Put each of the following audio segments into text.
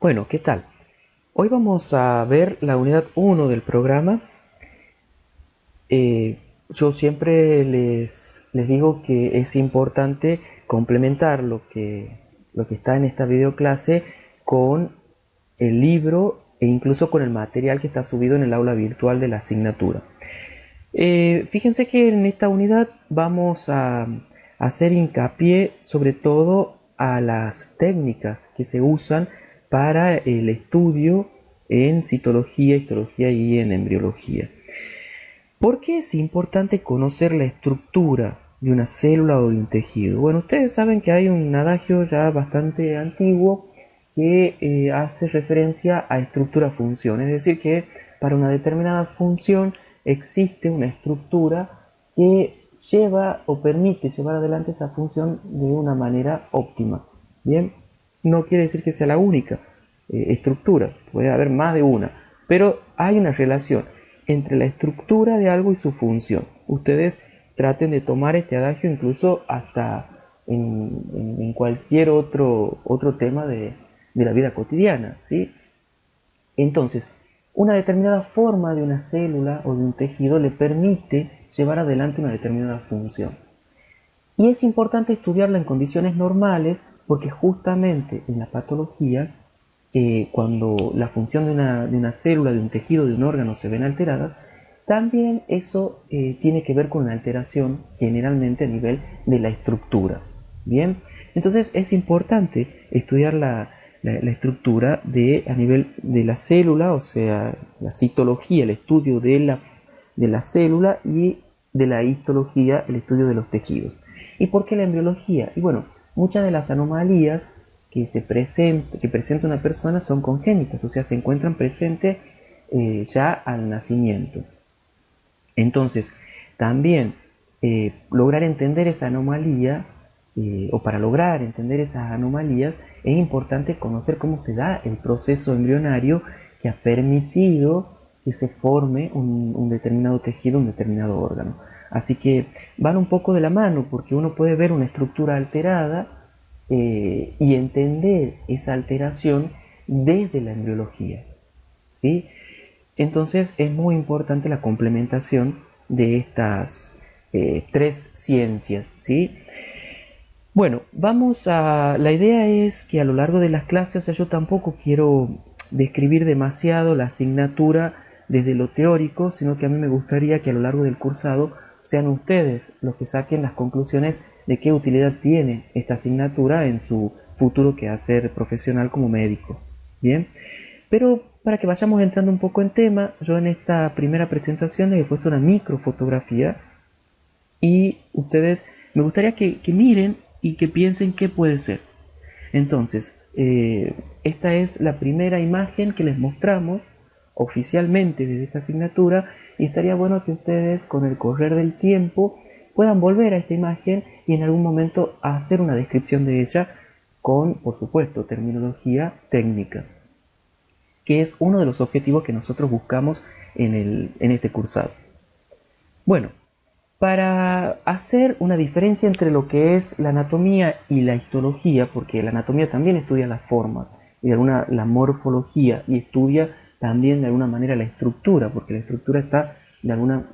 Bueno, ¿qué tal? Hoy vamos a ver la unidad uno del programa. Yo siempre les digo que es importante complementar lo que está en esta videoclase con el libro e incluso con el material que está subido en el aula virtual de la asignatura. Fíjense que en esta unidad vamos a hacer hincapié sobre todo a las técnicas que se usan para el estudio en citología, histología y en embriología. ¿Por qué es importante conocer la estructura de una célula o de un tejido? Bueno, ustedes saben que hay un adagio ya bastante antiguo que hace referencia a estructura-función, es decir, que para una determinada función existe una estructura que lleva o permite llevar adelante esa función de una manera óptima. Bien, no quiere decir que sea la única estructura, puede haber más de una, pero hay una relación entre la estructura de algo y su función. Ustedes traten de tomar este adagio incluso hasta en cualquier otro tema de la vida cotidiana, ¿sí? Entonces, una determinada forma de una célula o de un tejido le permite llevar adelante una determinada función. Y es importante estudiarla en condiciones normales porque justamente en las patologías, cuando la función de una célula, de un tejido, de un órgano se ven alteradas, también eso tiene que ver con una alteración generalmente a nivel de la estructura. Bien, entonces es importante estudiar la estructura a nivel de la célula, o sea, la citología, el estudio de la célula, y de la histología, el estudio de los tejidos. ¿Y por qué la embriología? Y bueno, muchas de las anomalías que presenta una persona son congénitas, o sea, se encuentran presentes ya al nacimiento. Entonces, también lograr entender esa anomalía, o para lograr entender esas anomalías, es importante conocer cómo se da el proceso embrionario que ha permitido que se forme un determinado tejido, un determinado órgano. Así que van un poco de la mano, porque uno puede ver una estructura alterada y entender esa alteración desde la embriología, ¿sí? Entonces es muy importante la complementación de estas tres ciencias, ¿sí? Bueno, la idea es que a lo largo de las clases, o sea, yo tampoco quiero describir demasiado la asignatura desde lo teórico, sino que a mí me gustaría que a lo largo del cursado sean ustedes los que saquen las conclusiones de qué utilidad tiene esta asignatura en su futuro quehacer profesional como médicos. Bien, pero para que vayamos entrando un poco en tema, yo en esta primera presentación les he puesto una microfotografía y ustedes me gustaría que miren y que piensen qué puede ser. Entonces, esta es la primera imagen que les mostramos oficialmente desde esta asignatura, y estaría bueno que ustedes con el correr del tiempo puedan volver a esta imagen y en algún momento hacer una descripción de ella con, por supuesto, terminología técnica, que es uno de los objetivos que nosotros buscamos en este cursado. Bueno, para hacer una diferencia entre lo que es la anatomía y la histología, porque la anatomía también estudia las formas y la morfología, y estudia también de alguna manera la estructura, porque la estructura está de alguna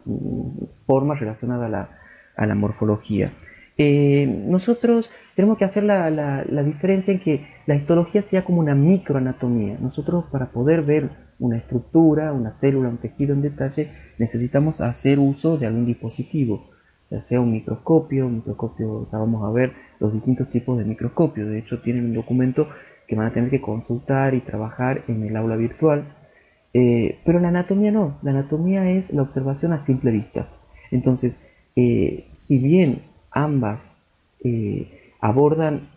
forma relacionada a la morfología. Nosotros tenemos que hacer la diferencia en que la histología sea como una microanatomía. Nosotros, para poder ver una estructura, una célula, un tejido en detalle, necesitamos hacer uso de algún dispositivo, ya sea un microscopio, ya vamos a ver los distintos tipos de microscopio. De hecho, tienen un documento que van a tener que consultar y trabajar en el aula virtual. Pero la anatomía no, la anatomía es la observación a simple vista. Entonces, si bien ambas abordan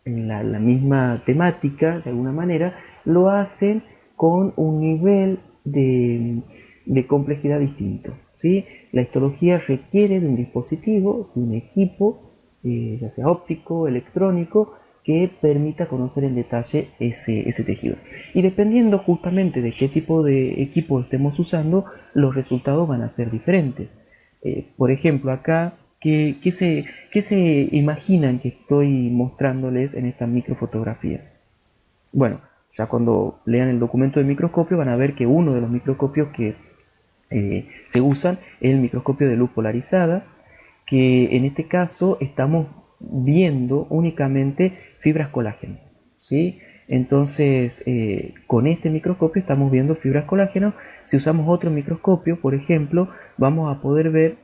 la misma temática de alguna manera, lo hacen con un nivel de complejidad distinto, ¿sí? La histología requiere de un dispositivo, de un equipo, ya sea óptico, electrónico, que permita conocer en detalle ese tejido. Y dependiendo justamente de qué tipo de equipo estemos usando, los resultados van a ser diferentes. Por ejemplo, acá, ¿qué se imaginan que estoy mostrándoles en esta microfotografía? Bueno, Ya cuando lean el documento de microscopio van a ver que uno de los microscopios que se usan es el microscopio de luz polarizada, que en este caso estamos viendo únicamente fibras colágeno, ¿sí? Entonces, con este microscopio estamos viendo fibras colágeno. Si usamos otro microscopio, por ejemplo, vamos a poder ver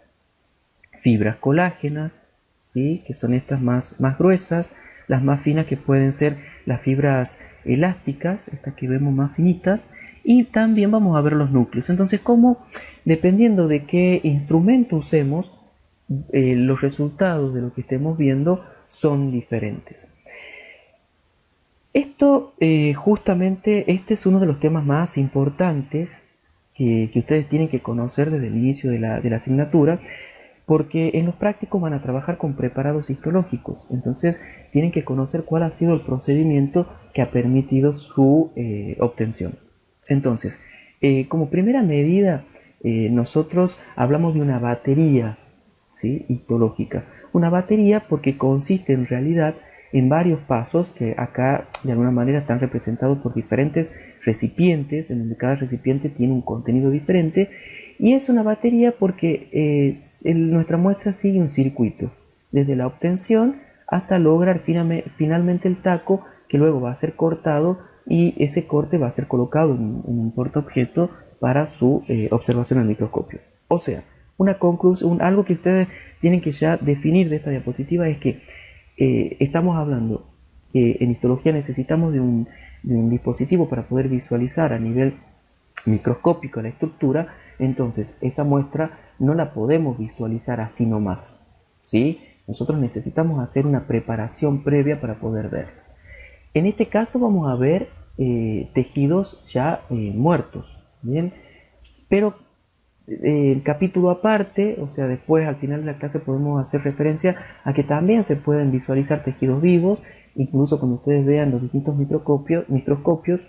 fibras colágenas, ¿sí? Que son estas más gruesas, las más finas que pueden ser las fibras elásticas, estas que vemos más finitas, y también vamos a ver los núcleos. Entonces, como dependiendo de qué instrumento usemos, los resultados de lo que estemos viendo son diferentes. Esto, justamente, este es uno de los temas más importantes que ustedes tienen que conocer desde el inicio de la asignatura, porque en los prácticos van a trabajar con preparados histológicos, entonces tienen que conocer cuál ha sido el procedimiento que ha permitido su obtención. Entonces, como primera medida, nosotros hablamos de una batería, ¿sí?, histológica. Una batería porque consiste en realidad en varios pasos que acá de alguna manera están representados por diferentes recipientes, en donde cada recipiente tiene un contenido diferente, y es una batería porque nuestra muestra sigue un circuito, desde la obtención hasta lograr finalmente el taco, que luego va a ser cortado y ese corte va a ser colocado en un portaobjeto para su observación al microscopio. O sea, una conclusión, algo que ustedes tienen que ya definir de esta diapositiva es que estamos hablando que en histología necesitamos de un dispositivo para poder visualizar a nivel microscópico la estructura. Entonces esa muestra no la podemos visualizar así nomás, ¿sí? Nosotros necesitamos hacer una preparación previa para poder ver. En este caso vamos a ver tejidos ya muertos, ¿bien? Pero el capítulo aparte, o sea, después al final de la clase podemos hacer referencia a que también se pueden visualizar tejidos vivos. Incluso cuando ustedes vean los distintos microscopios,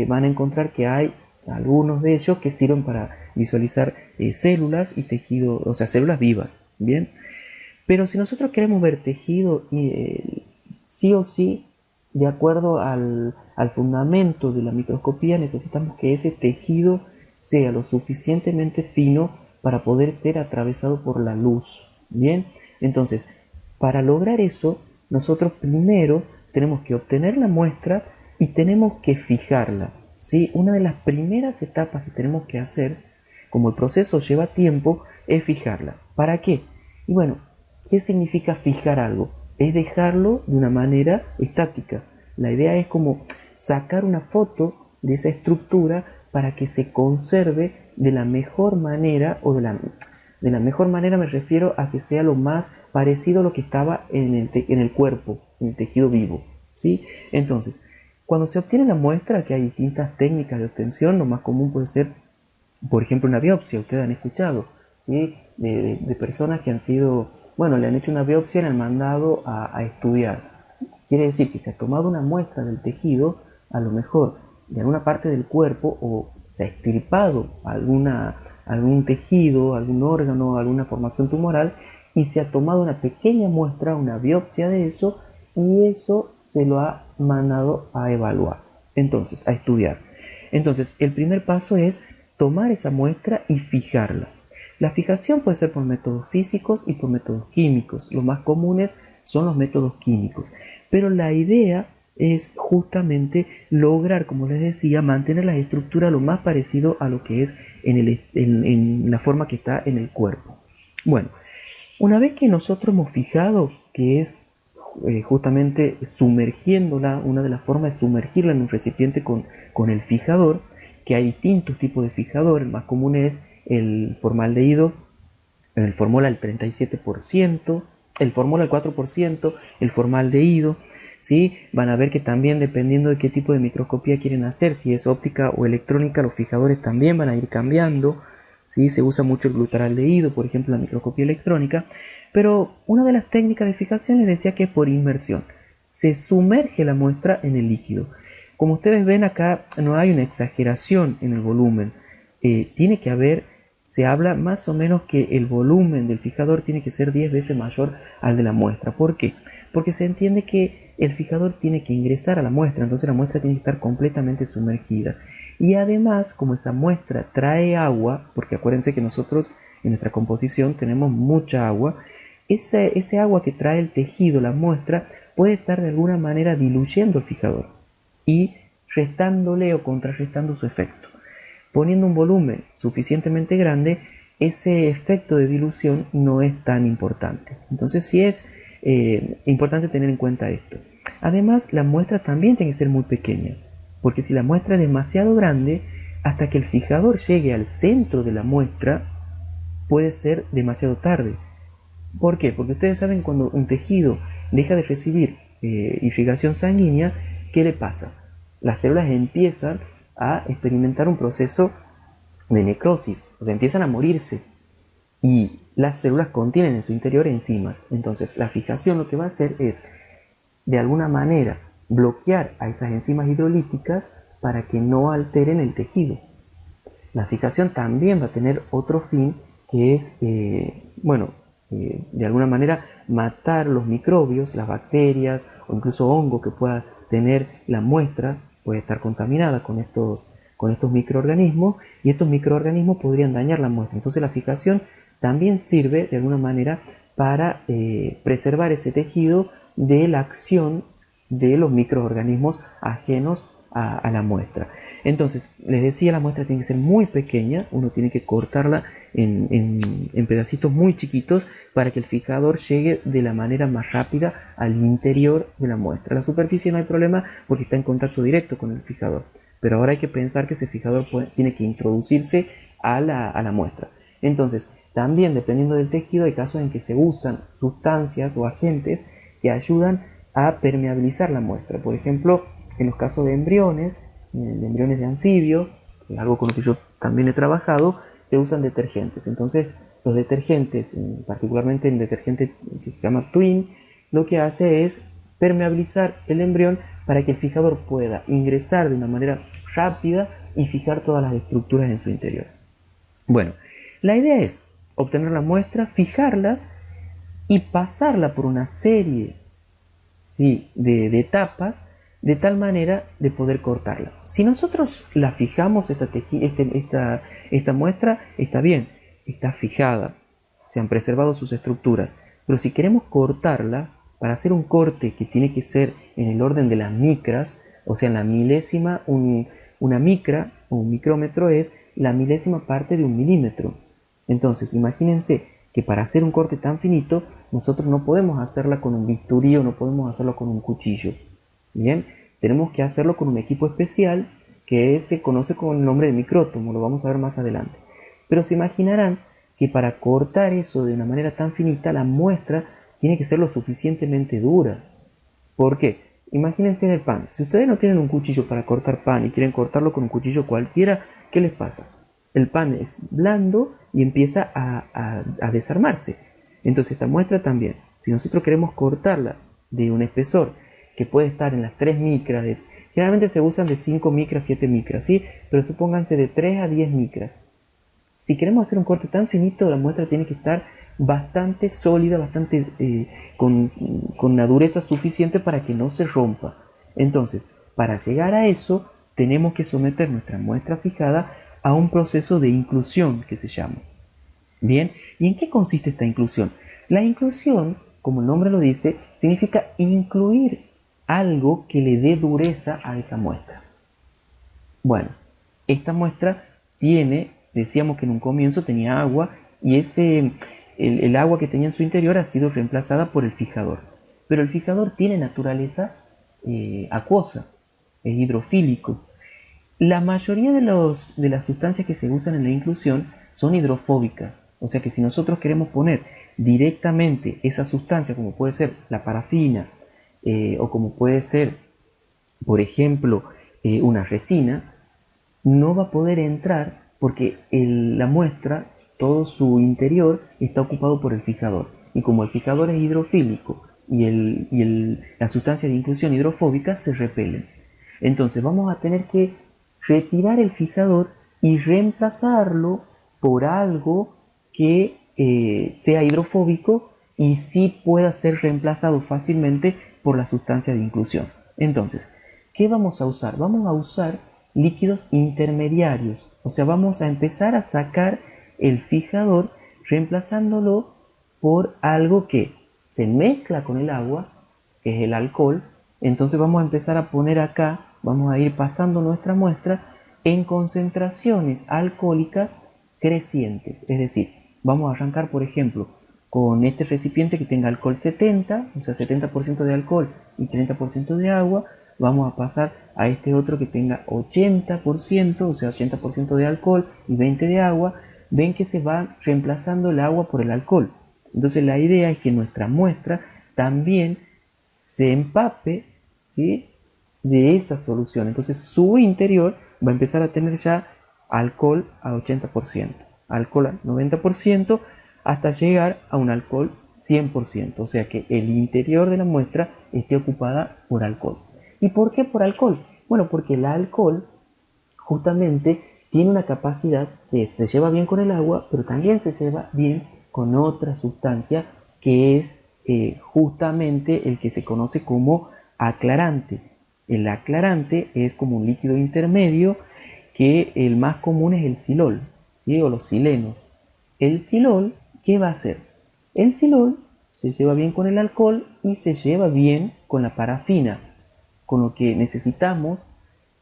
van a encontrar que hay algunos de ellos que sirven para visualizar células y tejidos, o sea, células vivas, ¿bien? Pero si nosotros queremos ver tejido, sí o sí, de acuerdo al fundamento de la microscopía, necesitamos que ese tejido sea lo suficientemente fino para poder ser atravesado por la luz, ¿bien? Entonces, para lograr eso, nosotros primero tenemos que obtener la muestra y tenemos que fijarla, ¿sí? Una de las primeras etapas que tenemos que hacer, como el proceso lleva tiempo, es fijarla. ¿Para qué? Y bueno, ¿qué significa fijar algo? Es dejarlo de una manera estática. La idea es como sacar una foto de esa estructura para que se conserve de la mejor manera, o de la mejor manera me refiero a que sea lo más parecido a lo que estaba en el cuerpo, en el tejido vivo, ¿sí? Entonces, cuando se obtiene la muestra, que hay distintas técnicas de obtención, lo más común puede ser, por ejemplo, una biopsia. Ustedes han escuchado, ¿sí?, de personas que han sido, bueno, le han hecho una biopsia y le han mandado a estudiar. Quiere decir que se ha tomado una muestra del tejido, a lo mejor de alguna parte del cuerpo, o se ha extirpado algún tejido, algún órgano, alguna formación tumoral, y se ha tomado una pequeña muestra, una biopsia de eso, y eso se lo ha mandado a evaluar, entonces a estudiar. Entonces el primer paso es tomar esa muestra y fijarla. La fijación puede ser por métodos físicos y por métodos químicos. Los más comunes son los métodos químicos, pero la idea es justamente lograr, como les decía, mantener la estructura lo más parecido a lo que es en la forma que está en el cuerpo. Bueno, una vez que nosotros hemos fijado que es justamente sumergiéndola, una de las formas es sumergirla en un recipiente con el fijador, que hay distintos tipos de fijador. El más común es el formaldehído, el formol al 37%, el formol al 4%, el formaldehído, ¿sí? Van a ver que también, dependiendo de qué tipo de microscopía quieren hacer, si es óptica o electrónica, los fijadores también van a ir cambiando, ¿sí? Se usa mucho el glutaraldehído, por ejemplo, en la microscopía electrónica, pero una de las técnicas de fijación les decía que es por inmersión. Se sumerge la muestra en el líquido. Como ustedes ven acá, no hay una exageración en el volumen. Tiene que haber, se habla más o menos que el volumen del fijador tiene que ser 10 veces mayor al de la muestra. ¿Por qué? Porque se entiende que el fijador tiene que ingresar a la muestra, entonces la muestra tiene que estar completamente sumergida. Y además, como esa muestra trae agua, porque acuérdense que nosotros en nuestra composición tenemos mucha agua, ese agua que trae el tejido, la muestra, puede estar de alguna manera diluyendo el fijador y restándole o contrarrestando su efecto. Poniendo un volumen suficientemente grande, ese efecto de dilución no es tan importante. Entonces sí es importante tener en cuenta esto. Además, la muestra también tiene que ser muy pequeña, porque si la muestra es demasiado grande, hasta que el fijador llegue al centro de la muestra, puede ser demasiado tarde. ¿Por qué? Porque ustedes saben cuando un tejido deja de recibir irrigación sanguínea, ¿qué le pasa? Las células empiezan a experimentar un proceso de necrosis, o sea, empiezan a morirse y las células contienen en su interior enzimas. Entonces, la fijación lo que va a hacer es, de alguna manera, bloquear a esas enzimas hidrolíticas para que no alteren el tejido. La fijación también va a tener otro fin, que es, de alguna manera matar los microbios, las bacterias o incluso hongo que pueda tener la muestra, puede estar contaminada con estos microorganismos, y estos microorganismos podrían dañar la muestra. Entonces la fijación también sirve de alguna manera para preservar ese tejido de la acción de los microorganismos ajenos a la muestra. Entonces, les decía, la muestra tiene que ser muy pequeña, uno tiene que cortarla en pedacitos muy chiquitos para que el fijador llegue de la manera más rápida al interior de la muestra. La superficie no hay problema porque está en contacto directo con el fijador, pero ahora hay que pensar que ese fijador tiene que introducirse a la muestra. Entonces, también dependiendo del tejido, hay casos en que se usan sustancias o agentes que ayudan a permeabilizar la muestra. Por ejemplo, en los casos de embriones de anfibio, que es algo con lo que yo también he trabajado, se usan detergentes. Entonces, los detergentes, particularmente el detergente que se llama Twin, lo que hace es permeabilizar el embrión para que el fijador pueda ingresar de una manera rápida y fijar todas las estructuras en su interior. Bueno, la idea es obtener la muestra, fijarlas y pasarla por una serie de etapas de tal manera de poder cortarla. Si nosotros la fijamos, esta muestra está bien, está fijada, se han preservado sus estructuras, pero si queremos cortarla, para hacer un corte que tiene que ser en el orden de las micras, o sea, en la milésima, una micra o un micrómetro es la milésima parte de un milímetro. Entonces, imagínense que para hacer un corte tan finito, nosotros no podemos hacerla con un bisturí o no podemos hacerlo con un cuchillo. Bien, tenemos que hacerlo con un equipo especial que se conoce con el nombre de micrótomo, lo vamos a ver más adelante. Pero se imaginarán que para cortar eso de una manera tan finita, la muestra tiene que ser lo suficientemente dura. ¿Por qué? Imagínense el pan. Si ustedes no tienen un cuchillo para cortar pan y quieren cortarlo con un cuchillo cualquiera, ¿qué les pasa? El pan es blando y empieza a desarmarse. Entonces esta muestra también, si nosotros queremos cortarla de un espesor que puede estar en las 3 micras, generalmente se usan de 5 micras, 7 micras, ¿sí? Pero supónganse de 3 a 10 micras. Si queremos hacer un corte tan finito, la muestra tiene que estar bastante sólida, bastante con una dureza suficiente para que no se rompa. Entonces, para llegar a eso, tenemos que someter nuestra muestra fijada a un proceso de inclusión que se llama. Bien, ¿y en qué consiste esta inclusión? La inclusión, como el nombre lo dice, significa incluir algo que le dé dureza a esa muestra. Bueno, esta muestra decíamos que en un comienzo tenía agua y el agua que tenía en su interior ha sido reemplazada por el fijador. Pero el fijador tiene naturaleza acuosa, es hidrofílico. La mayoría de las sustancias que se usan en la inclusión son hidrofóbicas. O sea que si nosotros queremos poner directamente esa sustancia, como puede ser la parafina, o como puede ser, por ejemplo, una resina, no va a poder entrar porque la muestra, todo su interior, está ocupado por el fijador. Y como el fijador es hidrofílico y la sustancia de inclusión hidrofóbica se repelen. Entonces vamos a tener que retirar el fijador y reemplazarlo por algo que sea hidrofóbico y sí pueda ser reemplazado fácilmente por la sustancia de inclusión. Entonces, ¿qué vamos a usar? Vamos a usar líquidos intermediarios, o sea, vamos a empezar a sacar el fijador reemplazándolo por algo que se mezcla con el agua, que es el alcohol. Entonces vamos a empezar a poner acá, vamos a ir pasando nuestra muestra en concentraciones alcohólicas crecientes, es decir, vamos a arrancar por ejemplo con este recipiente que tenga alcohol 70, o sea 70% de alcohol y 30% de agua. Vamos a pasar a este otro que tenga 80%, o sea 80% de alcohol y 20% de agua. Ven que se va reemplazando el agua por el alcohol. Entonces la idea es que nuestra muestra también se empape, ¿sí?, de esa solución. Entonces su interior va a empezar a tener ya alcohol a 80%, alcohol a 90%, hasta llegar a un alcohol 100%. O sea que el interior de la muestra esté ocupada por alcohol. ¿Y por qué por alcohol? Bueno, porque el alcohol justamente tiene una capacidad que se lleva bien con el agua, pero también se lleva bien con otra sustancia que es justamente el que se conoce como aclarante. El aclarante es como un líquido intermedio que el más común es el silol, ¿sí?, o los silenos. El silol, ¿qué va a hacer? El silol se lleva bien con el alcohol y se lleva bien con la parafina, con lo que necesitamos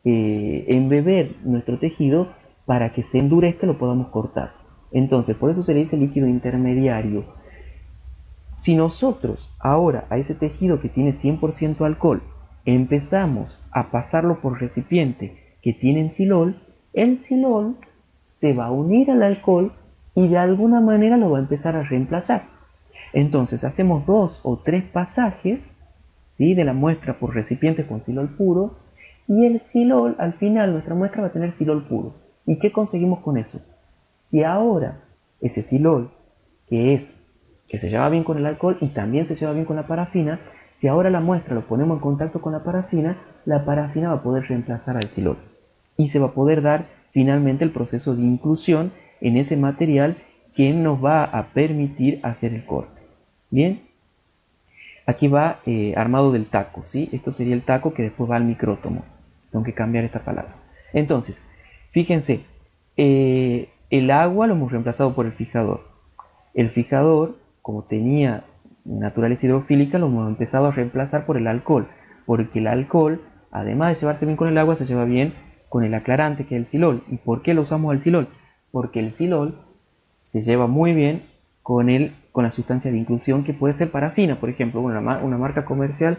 embeber nuestro tejido para que se endurezca y lo podamos cortar. Entonces, por eso se le dice líquido intermediario. Si nosotros ahora a ese tejido que tiene 100% alcohol empezamos a pasarlo por recipiente que tienen silol, el silol se va a unir al alcohol y de alguna manera lo va a empezar a reemplazar. Entonces hacemos 2 o 3 pasajes, ¿sí?, de la muestra por recipientes con silol puro, y el silol, al final nuestra muestra va a tener silol puro. ¿Y qué conseguimos con eso? Si ahora ese silol, que se lleva bien con el alcohol y también se lleva bien con la parafina, si ahora la muestra lo ponemos en contacto con la parafina va a poder reemplazar al silol y se va a poder dar finalmente el proceso de inclusión en ese material que nos va a permitir hacer el corte. Bien, aquí va armado del taco, ¿sí? Esto sería el taco que después va al micrótomo. Tengo que cambiar esta palabra. Entonces, fíjense, el agua lo hemos reemplazado por el fijador. El fijador, como tenía naturaleza hidrofílica, lo hemos empezado a reemplazar por el alcohol, porque el alcohol, además de llevarse bien con el agua, se lleva bien con el aclarante, que es el silol. ¿Y por qué lo usamos el silol? Porque el silol se lleva muy bien con la sustancia de inclusión, que puede ser parafina, por ejemplo. Una marca comercial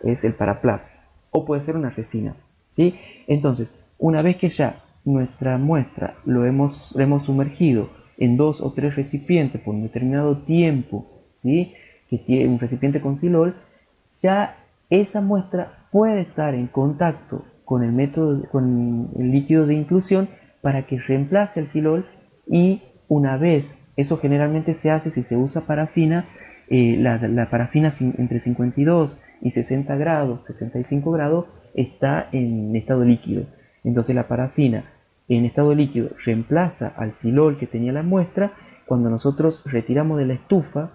es el Paraplas, o puede ser una resina, ¿sí? Entonces, una vez que ya nuestra muestra la hemos sumergido en 2 o 3 recipientes por un determinado tiempo, ¿sí?, que tiene un recipiente con silol, ya esa muestra puede estar en contacto con con el líquido de inclusión para que reemplace el silol. Y una vez, eso generalmente se hace si se usa parafina, la parafina entre 52 y 60 grados, 65 grados, está en estado líquido. Entonces la parafina en estado líquido reemplaza al silol que tenía la muestra. Cuando nosotros retiramos de la estufa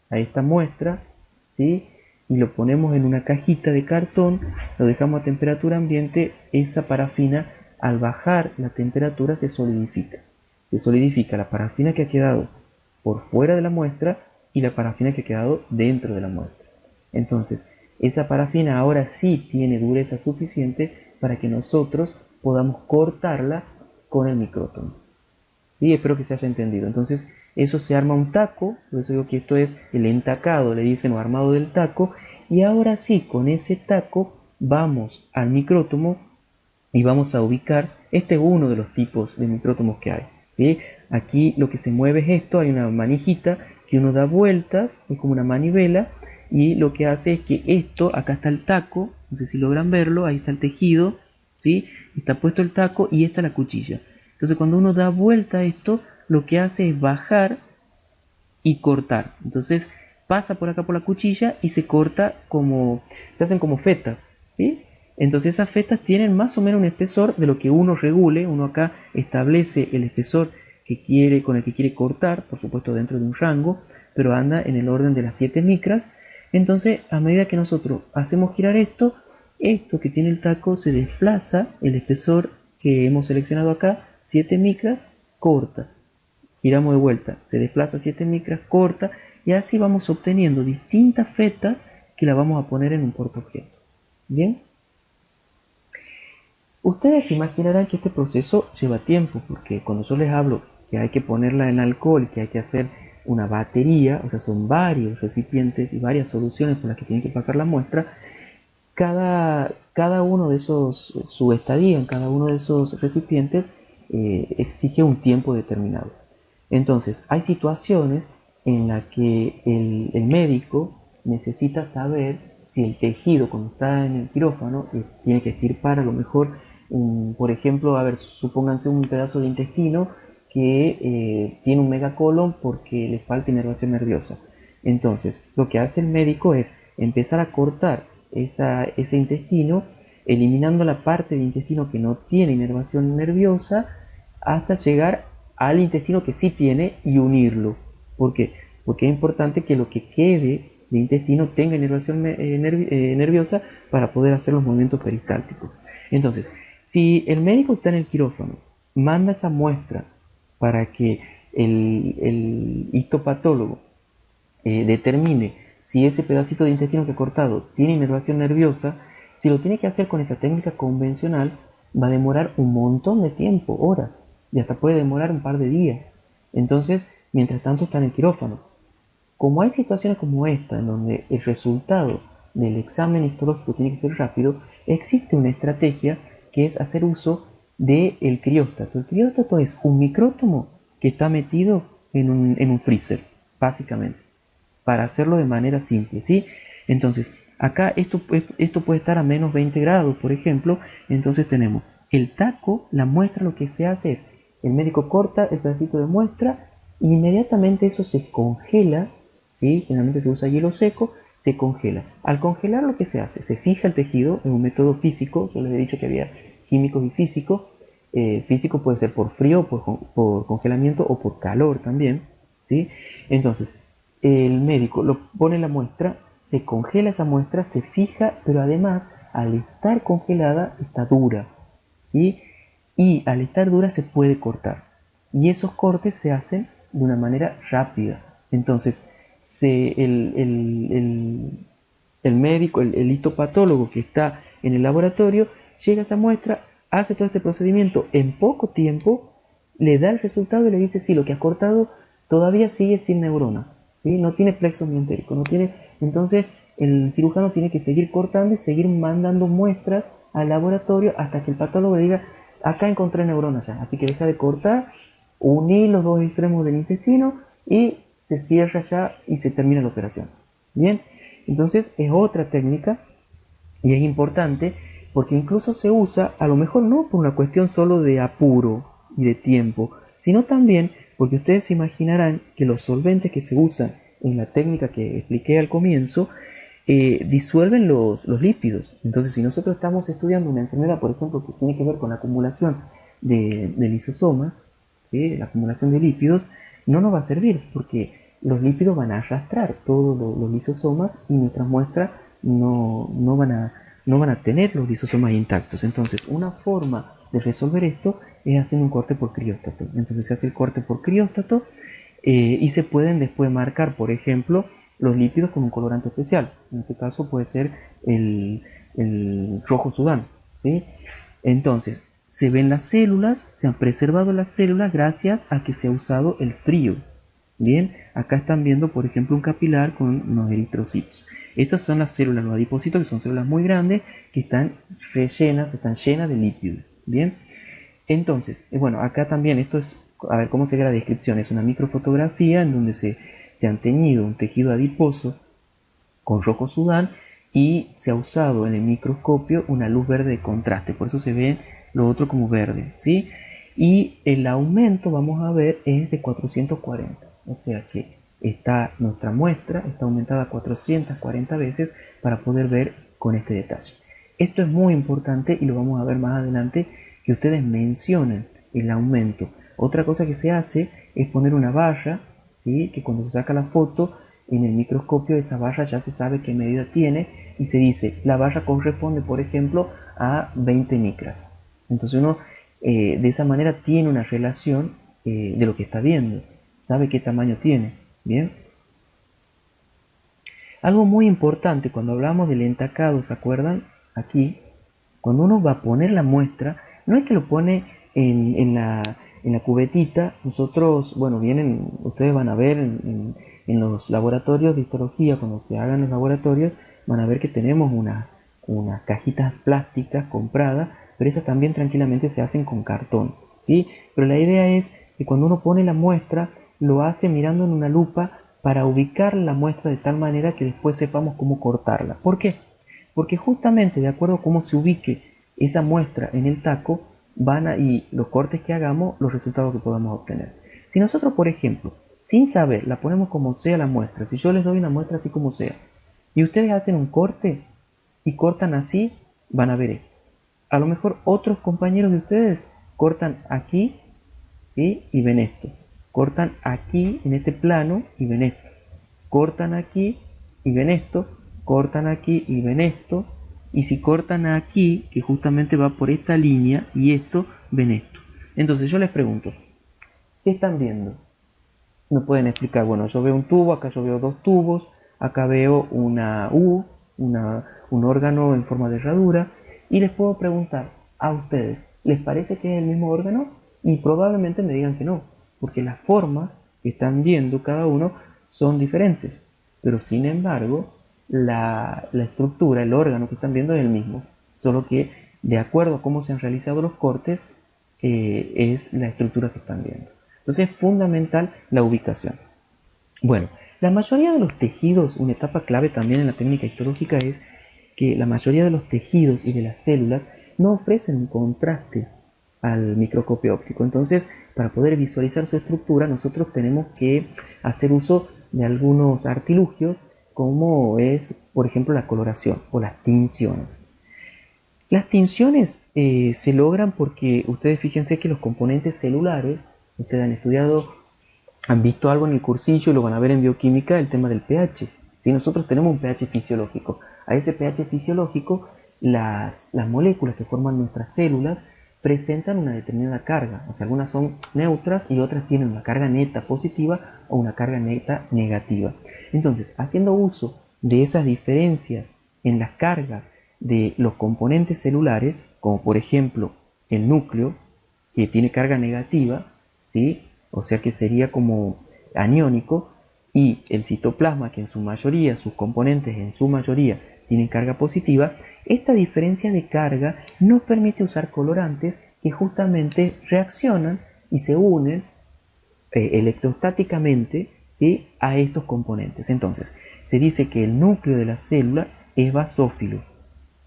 a esta muestra, ¿sí?, y lo ponemos en una cajita de cartón, lo dejamos a temperatura ambiente, esa parafina al bajar la temperatura se solidifica. Se solidifica la parafina que ha quedado por fuera de la muestra y la parafina que ha quedado dentro de la muestra. Entonces, esa parafina ahora sí tiene dureza suficiente para que nosotros podamos cortarla con el micrótomo. ¿Sí? Espero que se haya entendido. Entonces, eso se arma un taco, por eso digo que esto es el entacado, le dicen, o armado del taco, y ahora sí, con ese taco vamos al micrótomo y vamos a ubicar, este es uno de los tipos de micrótomos que hay, ¿sí? Aquí lo que se mueve es esto, hay una manijita que uno da vueltas, es como una manivela, y lo que hace es que esto, acá está el taco, no sé si logran verlo, ahí está el tejido, ¿sí?, está puesto el taco y esta la cuchilla. Entonces cuando uno da vuelta a esto, lo que hace es bajar y cortar. Entonces pasa por acá por la cuchilla y se corta se hacen como fetas, ¿sí? Entonces esas fetas tienen más o menos un espesor de lo que uno regule. Uno acá establece el espesor con el que quiere cortar, por supuesto dentro de un rango, pero anda en el orden de las 7 micras. Entonces, a medida que nosotros hacemos girar esto que tiene el taco se desplaza, el espesor que hemos seleccionado acá, 7 micras, corta. Giramos de vuelta, se desplaza 7 micras, corta, y así vamos obteniendo distintas fetas que la vamos a poner en un portaobjeto. Bien. Ustedes imaginarán que este proceso lleva tiempo, porque cuando yo les hablo que hay que ponerla en alcohol, que hay que hacer una batería, o sea, son varios recipientes y varias soluciones por las que tienen que pasar la muestra, cada uno de esos, su estadía en cada uno de esos recipientes exige un tiempo determinado. Entonces, hay situaciones en las que el médico necesita saber si el tejido, cuando está en el quirófano, tiene que extirpar a lo mejor, por ejemplo, a ver, supónganse un pedazo de intestino que tiene un megacolon porque le falta inervación nerviosa. Entonces, lo que hace el médico es empezar a cortar ese intestino, eliminando la parte del intestino que no tiene inervación nerviosa, hasta llegar al intestino que sí tiene y unirlo. ¿Por qué? Porque es importante que lo que quede de intestino tenga inervación nerviosa para poder hacer los movimientos peristálticos. Entonces, si el médico está en el quirófano, manda esa muestra para que el histopatólogo determine si ese pedacito de intestino que ha cortado tiene inervación nerviosa, si lo tiene que hacer con esa técnica convencional, va a demorar un montón de tiempo, horas, y hasta puede demorar un par de días. Entonces, mientras tanto está en el quirófano. Como hay situaciones como esta, en donde el resultado del examen histológico tiene que ser rápido, existe una estrategia que es hacer uso del crióstato. El crióstato es un micrótomo que está metido en un freezer, básicamente, para hacerlo de manera simple, ¿sí? Entonces, acá esto puede estar a menos 20 grados, por ejemplo. Entonces tenemos el taco, la muestra, lo que se hace es, el médico corta el pedacito de muestra, e inmediatamente eso se congela, ¿sí? Generalmente se usa hielo seco, se congela. Al congelar lo que se hace, se fija el tejido en un método físico. Yo les he dicho que había químicos y físicos. Físico puede ser por frío, por congelamiento o por calor también, ¿sí? Entonces, el médico lo pone la muestra, se congela esa muestra, se fija, pero además, al estar congelada, está dura, ¿sí? Y al estar dura se puede cortar. Y esos cortes se hacen de una manera rápida. Entonces, el médico, el histopatólogo que está en el laboratorio, llega a esa muestra, hace todo este procedimiento en poco tiempo, le da el resultado y le dice, sí, lo que has cortado todavía sigue sin neuronas, ¿sí? No tiene plexo mientérico, no tiene. Entonces, el cirujano tiene que seguir cortando y seguir mandando muestras al laboratorio hasta que el patólogo le diga, acá encontré neuronas ya, así que deja de cortar, unir los dos extremos del intestino y se cierra ya y se termina la operación. Bien, entonces es otra técnica y es importante porque incluso se usa, a lo mejor no por una cuestión solo de apuro y de tiempo, sino también porque ustedes se imaginarán que los solventes que se usan en la técnica que expliqué al comienzo disuelven los lípidos. Entonces, si nosotros estamos estudiando una enfermedad, por ejemplo, que tiene que ver con la acumulación de lisosomas, ¿sí? La acumulación de lípidos, no nos va a servir porque los lípidos van a arrastrar todos los lisosomas y nuestras muestras no van a tener los lisosomas intactos. Entonces, una forma de resolver esto es haciendo un corte por crióstato. Entonces se hace el corte por crióstato y se pueden después marcar, por ejemplo, los lípidos con un colorante especial. En este caso puede ser el rojo sudán, ¿sí? Entonces, se ven las células, se han preservado las células gracias a que se ha usado el frío. Bien, acá están viendo, por ejemplo, un capilar con unos eritrocitos. Estas son las células, los adipocitos, que son células muy grandes que están llenas de lípidos. Bien, entonces, bueno, acá también esto es, a ver cómo sería la descripción. Es una microfotografía en donde se han teñido un tejido adiposo con rojo sudán y se ha usado en el microscopio una luz verde de contraste, por eso se ve lo otro como verde, ¿sí? Y el aumento, vamos a ver, es de 440, o sea que nuestra muestra está aumentada 440 veces para poder ver con este detalle. Esto es muy importante y lo vamos a ver más adelante, que ustedes mencionen el aumento. Otra cosa que se hace es poner una barra, ¿sí? Que cuando se saca la foto en el microscopio esa barra ya se sabe qué medida tiene y se dice, la barra corresponde, por ejemplo, a 20 micras. Entonces uno de esa manera tiene una relación de lo que está viendo, sabe qué tamaño tiene. Bien. Algo muy importante cuando hablamos del entacado, ¿se acuerdan? Aquí, cuando uno va a poner la muestra, no es que lo pone en la cubetita. Nosotros, bueno, ustedes van a ver en los laboratorios de histología, cuando se hagan los laboratorios, van a ver que tenemos unas cajitas plásticas compradas, pero esas también tranquilamente se hacen con cartón, ¿sí? Pero la idea es que cuando uno pone la muestra, lo hace mirando en una lupa para ubicar la muestra de tal manera que después sepamos cómo cortarla. ¿Por qué? Porque justamente de acuerdo a cómo se ubique esa muestra en el taco, y los cortes que hagamos, los resultados que podamos obtener. Si nosotros, por ejemplo, sin saber, la ponemos como sea la muestra, si yo les doy una muestra así como sea, y ustedes hacen un corte y cortan así, van a ver esto. A lo mejor otros compañeros de ustedes cortan aquí, ¿sí? Y ven esto. Cortan aquí en este plano y ven esto. Cortan aquí y ven esto. Cortan aquí y ven esto. Y si cortan aquí, que justamente va por esta línea, y esto, ven esto. Entonces yo les pregunto, ¿qué están viendo? Me pueden explicar, bueno, yo veo un tubo, acá yo veo dos tubos, acá veo una U, un órgano en forma de herradura, y les puedo preguntar a ustedes, ¿les parece que es el mismo órgano? Y probablemente me digan que no, porque las formas que están viendo cada uno son diferentes, pero sin embargo, la estructura, el órgano que están viendo es el mismo, solo que de acuerdo a cómo se han realizado los cortes, es la estructura que están viendo. Entonces es fundamental la ubicación. Bueno, la mayoría de los tejidos, una etapa clave también en la técnica histológica es que la mayoría de los tejidos y de las células no ofrecen un contraste al microscopio óptico. Entonces, para poder visualizar su estructura, nosotros tenemos que hacer uso de algunos artilugios, como es, por ejemplo, la coloración o las tinciones. Las tinciones se logran porque ustedes fíjense que los componentes celulares, ustedes han estudiado, han visto algo en el cursillo y lo van a ver en bioquímica, el tema del pH. Si nosotros tenemos un pH fisiológico, a ese pH fisiológico las moléculas que forman nuestras células presentan una determinada carga, o sea, algunas son neutras y otras tienen una carga neta positiva o una carga neta negativa. Entonces, haciendo uso de esas diferencias en las cargas de los componentes celulares, como por ejemplo el núcleo, que tiene carga negativa, ¿sí? O sea que sería como aniónico, y el citoplasma, que en su mayoría, sus componentes en su mayoría tienen carga positiva, esta diferencia de carga nos permite usar colorantes que justamente reaccionan y se unen electrostáticamente, ¿sí? A estos componentes. Entonces, se dice que el núcleo de la célula es basófilo.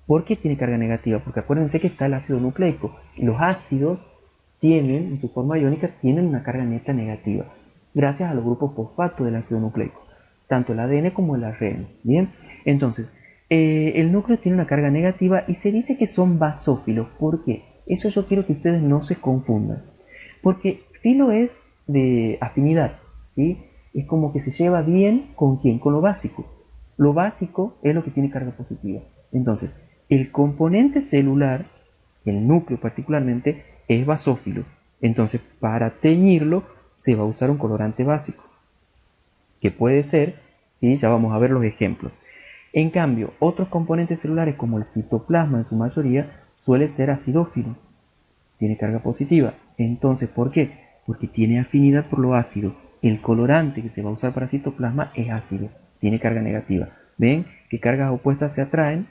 ¿Por qué tiene carga negativa? Porque acuérdense que está el ácido nucleico. Los ácidos tienen, en su forma iónica, tienen una carga neta negativa, gracias a los grupos fosfato del ácido nucleico, tanto el ADN como el ARN. Bien, entonces, el núcleo tiene una carga negativa y se dice que son basófilos. ¿Por qué? Eso yo quiero que ustedes no se confundan. Porque filo es de afinidad, ¿sí? Es como que se lleva bien con quién, con lo básico. Lo básico es lo que tiene carga positiva. Entonces, el componente celular, el núcleo particularmente, es basófilo. Entonces, para teñirlo se va a usar un colorante básico, que puede ser, ¿sí? Ya vamos a ver los ejemplos. En cambio, otros componentes celulares como el citoplasma en su mayoría suele ser acidófilo, tiene carga positiva. Entonces, ¿por qué? Porque tiene afinidad por lo ácido. El colorante que se va a usar para citoplasma es ácido, tiene carga negativa. ¿Ven que cargas opuestas se atraen?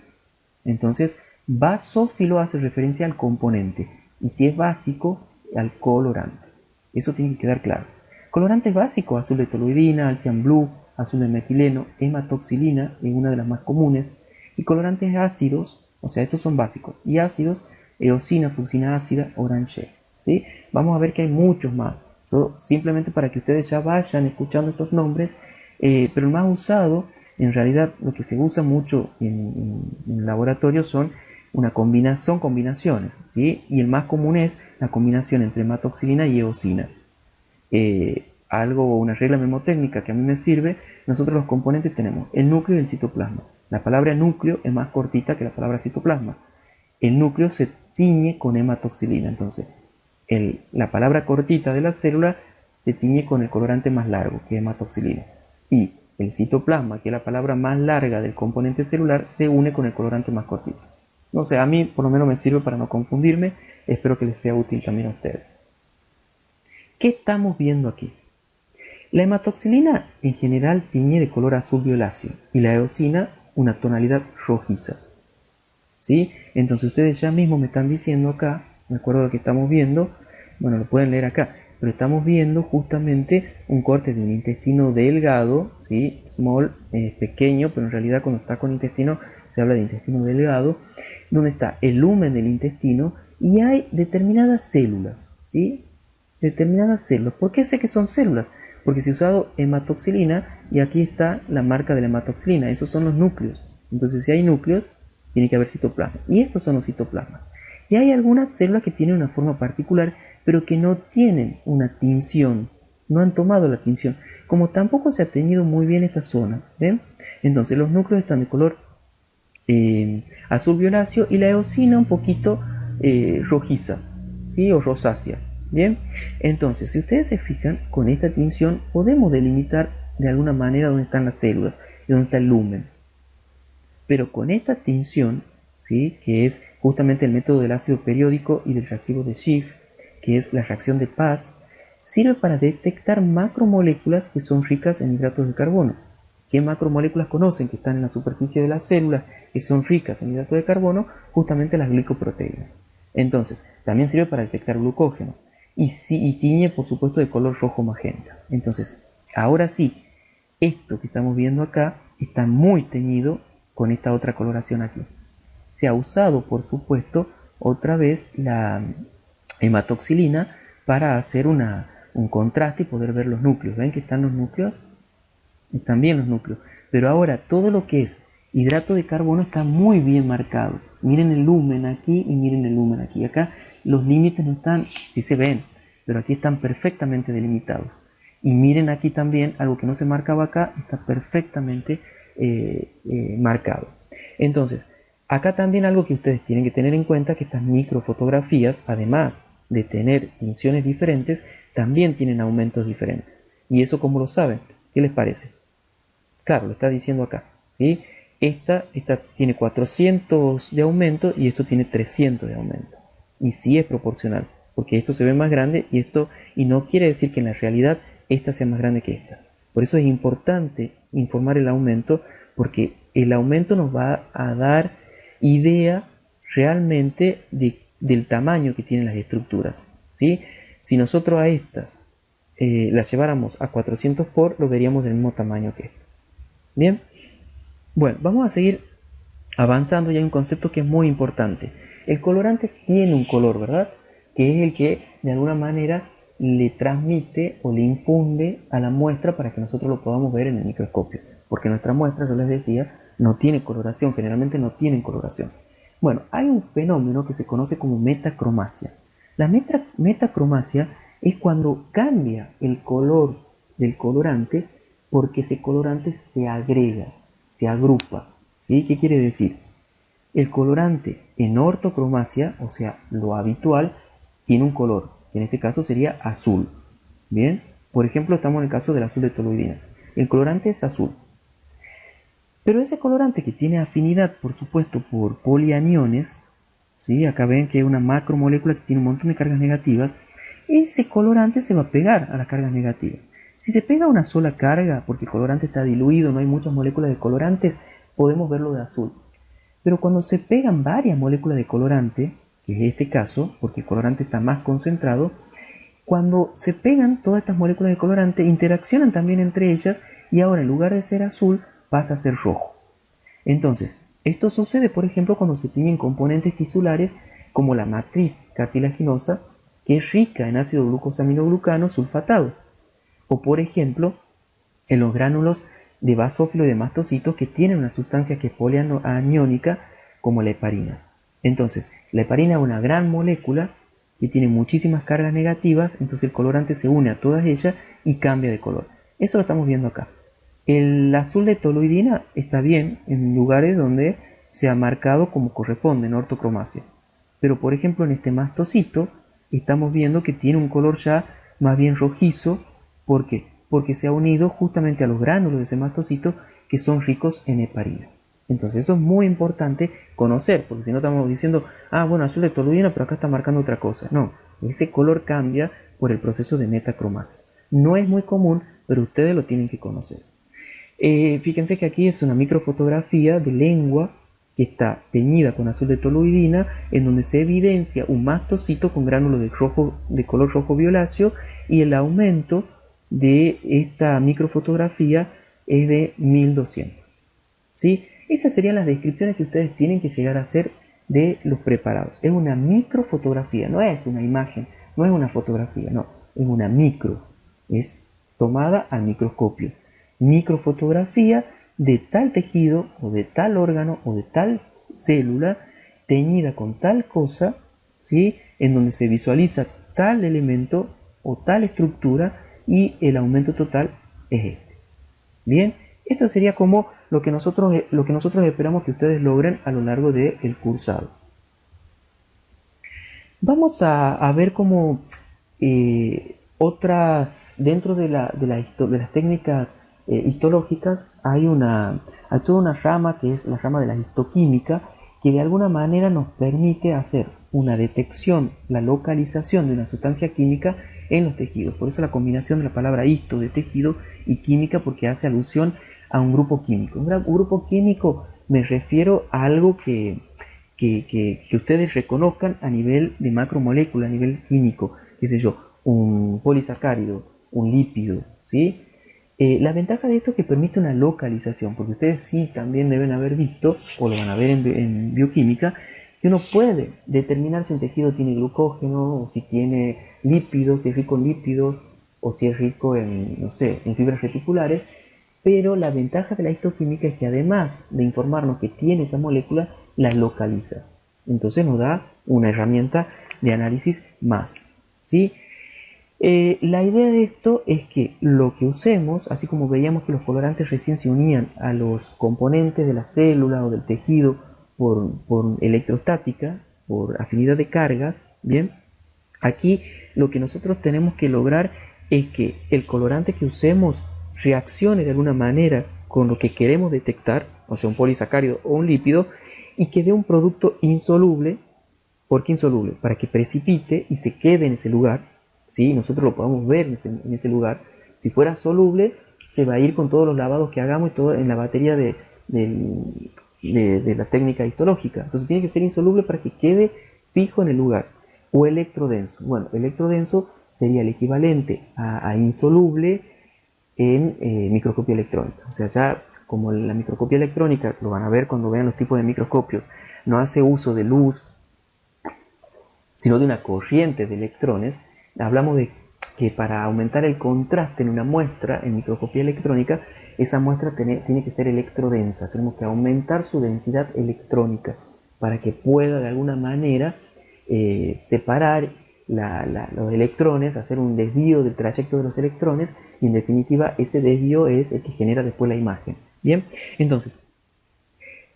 Entonces, basófilo hace referencia al componente, y si es básico, al colorante. Eso tiene que quedar claro. Colorantes básicos: azul de toluidina, alcian blue, azul de metileno, hematoxilina, es una de las más comunes. Y colorantes ácidos, o sea, estos son básicos, y ácidos: eosina, fucsina ácida, orange. ¿Sí? Vamos a ver que hay muchos más. Yo, simplemente para que ustedes ya vayan escuchando estos nombres, pero el más usado, en realidad lo que se usa mucho en laboratorio son combinaciones, ¿sí? Y el más común es la combinación entre hematoxilina y eosina. algo, una regla memotécnica que a mí me sirve, nosotros los componentes tenemos el núcleo y el citoplasma. La palabra núcleo es más cortita que la palabra citoplasma. El núcleo se tiñe con hematoxilina, entonces la palabra cortita de la célula se tiñe con el colorante más largo, que es hematoxilina. Y el citoplasma, que es la palabra más larga del componente celular, se une con el colorante más cortito. No sé, a mí por lo menos me sirve para no confundirme, espero que les sea útil también a ustedes. ¿Qué estamos viendo aquí? La hematoxilina en general tiñe de color azul violáceo y la eosina una tonalidad rojiza. ¿Sí? Entonces ustedes ya mismo me están diciendo acá, me acuerdo de lo que estamos viendo, bueno, lo pueden leer acá, pero estamos viendo justamente un corte de un intestino delgado, ¿sí? Small, pequeño, pero en realidad cuando está con intestino se habla de intestino delgado, donde está el lumen del intestino y hay determinadas células, ¿sí? Determinadas células. ¿Por qué sé que son células? Porque se ha usado hematoxilina y aquí está la marca de la hematoxilina, esos son los núcleos. Entonces si hay núcleos, tiene que haber citoplasma. Y estos son los citoplasmas. Y hay algunas células que tienen una forma particular, pero que no tienen una tinción. No han tomado la tinción. Como tampoco se ha teñido muy bien esta zona. ¿Ven? Entonces los núcleos están de color azul violáceo y la eosina un poquito rojiza, ¿sí? O rosácea. Bien, entonces si ustedes se fijan, con esta tinción podemos delimitar de alguna manera dónde están las células y dónde está el lumen. Pero con esta tinción, ¿sí? Que es justamente el método del ácido periódico y del reactivo de Schiff, que es la reacción de Paz, sirve para detectar macromoléculas que son ricas en hidratos de carbono. ¿Qué macromoléculas conocen que están en la superficie de las células que son ricas en hidratos de carbono? Justamente las glicoproteínas. Entonces, también sirve para detectar glucógeno. Y tiñe, por supuesto, de color rojo magenta. Entonces, ahora sí, esto que estamos viendo acá está muy teñido con esta otra coloración aquí. Se ha usado, por supuesto, otra vez la hematoxilina para hacer un contraste y poder ver los núcleos. ¿Ven que están los núcleos? Están bien los núcleos. Pero ahora todo lo que es hidrato de carbono está muy bien marcado. Miren el lumen aquí y miren el lumen aquí. Acá los límites no están, sí se ven, pero aquí están perfectamente delimitados. Y miren aquí también, algo que no se marcaba acá, está perfectamente marcado. Entonces, acá también algo que ustedes tienen que tener en cuenta, que estas microfotografías, además de tener tinciones diferentes, también tienen aumentos diferentes. ¿Y eso cómo lo saben? ¿Qué les parece? Claro, lo está diciendo acá, ¿sí? Esta tiene 400 de aumento y esto tiene 300 de aumento. Y sí es proporcional, porque esto se ve más grande y no quiere decir que en la realidad esta sea más grande que esta. Por eso es importante informar el aumento, porque el aumento nos va a dar idea realmente del tamaño que tienen las estructuras, ¿sí? Si nosotros a estas las lleváramos a 400 por, lo veríamos del mismo tamaño que esta. Bien, bueno, vamos a seguir avanzando y hay un concepto que es muy importante. El colorante tiene un color, ¿verdad? Que es el que de alguna manera le transmite o le infunde a la muestra para que nosotros lo podamos ver en el microscopio. Porque nuestra muestra, yo les decía, no tiene coloración, generalmente no tienen coloración. Bueno, hay un fenómeno que se conoce como metacromacia. La metacromacia es cuando cambia el color del colorante porque ese colorante se agrega, se agrupa. ¿Sí? ¿Qué quiere decir? El colorante en ortocromacia, o sea, lo habitual, tiene un color, que en este caso sería azul. Bien, por ejemplo, estamos en el caso del azul de toluidina. El colorante es azul. Pero ese colorante que tiene afinidad, por supuesto, por polianiones, ¿sí? Acá ven que es una macromolécula que tiene un montón de cargas negativas, ese colorante se va a pegar a las cargas negativas. Si se pega una sola carga, porque el colorante está diluido, no hay muchas moléculas de colorantes, podemos verlo de azul. Pero cuando se pegan varias moléculas de colorante, que es este caso, porque el colorante está más concentrado, cuando se pegan todas estas moléculas de colorante, interaccionan también entre ellas y ahora en lugar de ser azul, pasa a ser rojo. Entonces, esto sucede, por ejemplo, cuando se tienen componentes tisulares como la matriz cartilaginosa, que es rica en ácido glucosaminoglucano sulfatado. O, por ejemplo, en los gránulos de basófilo y de mastocitos que tienen una sustancia que es polianiónica como la heparina. Entonces, la heparina es una gran molécula que tiene muchísimas cargas negativas, entonces el colorante se une a todas ellas y cambia de color. Eso lo estamos viendo acá. El azul de toluidina está bien en lugares donde se ha marcado como corresponde en ortocromacia. Pero por ejemplo en este mastocito estamos viendo que tiene un color ya más bien rojizo. ¿Por qué? Porque se ha unido justamente a los gránulos de ese mastocito que son ricos en heparina. Entonces eso es muy importante conocer, porque si no estamos diciendo, bueno, azul de toluidina, pero acá está marcando otra cosa. No, ese color cambia por el proceso de metacromacia. No es muy común, pero ustedes lo tienen que conocer. Fíjense que aquí es una microfotografía de lengua que está teñida con azul de toluidina, en donde se evidencia un mastocito con gránulos de color rojo violáceo, y el aumento de esta microfotografía es de 1200. ¿Sí? Esas serían las descripciones que ustedes tienen que llegar a hacer de los preparados. Es una microfotografía, no es una imagen, no es una fotografía, no, es una micro, es tomada al microscopio. Microfotografía de tal tejido o de tal órgano o de tal célula teñida con tal cosa, ¿sí? En donde se visualiza tal elemento o tal estructura y el aumento total es este. Bien, esto sería como lo que nosotros esperamos que ustedes logren a lo largo del cursado. Vamos a ver cómo dentro de las técnicas histológicas hay toda una rama que es la rama de la histoquímica, que de alguna manera nos permite hacer una detección, la localización de una sustancia química en los tejidos. Por eso la combinación de la palabra histo de tejido y química, porque hace alusión a un grupo químico. Un grupo químico me refiero a algo que ustedes reconozcan a nivel de macromolécula, a nivel químico, qué sé yo, un polisacárido, un lípido, ¿sí? La ventaja de esto es que permite una localización, porque ustedes sí también deben haber visto, o lo van a ver en bioquímica, que uno puede determinar si un tejido tiene glucógeno, o si tiene lípidos, si es rico en lípidos, o si es rico en, no sé, en fibras reticulares, pero la ventaja de la histoquímica es que además de informarnos que tiene esa molécula, la localiza. Entonces nos da una herramienta de análisis más, ¿sí? La idea de esto es que lo que usemos, así como veíamos que los colorantes recién se unían a los componentes de la célula o del tejido por electrostática, por afinidad de cargas, ¿bien? Aquí lo que nosotros tenemos que lograr es que el colorante que usemos reaccione de alguna manera con lo que queremos detectar, o sea, un polisacárido o un lípido, y que dé un producto insoluble. ¿Por qué insoluble? Para que precipite y se quede en ese lugar, ¿sí? Nosotros lo podemos ver en ese lugar. Si fuera soluble, se va a ir con todos los lavados que hagamos y todo en la batería de la técnica histológica. Entonces tiene que ser insoluble para que quede fijo en el lugar. O electrodenso. Bueno, electrodenso sería el equivalente a insoluble en microscopía electrónica. O sea, ya como la microscopía electrónica, lo van a ver cuando vean los tipos de microscopios, no hace uso de luz, sino de una corriente de electrones. Hablamos de que para aumentar el contraste en una muestra en microscopía electrónica, esa muestra tiene que ser electrodensa. Tenemos que aumentar su densidad electrónica para que pueda de alguna manera separar los electrones, hacer un desvío del trayecto de los electrones, y en definitiva ese desvío es el que genera después la imagen. Bien, entonces,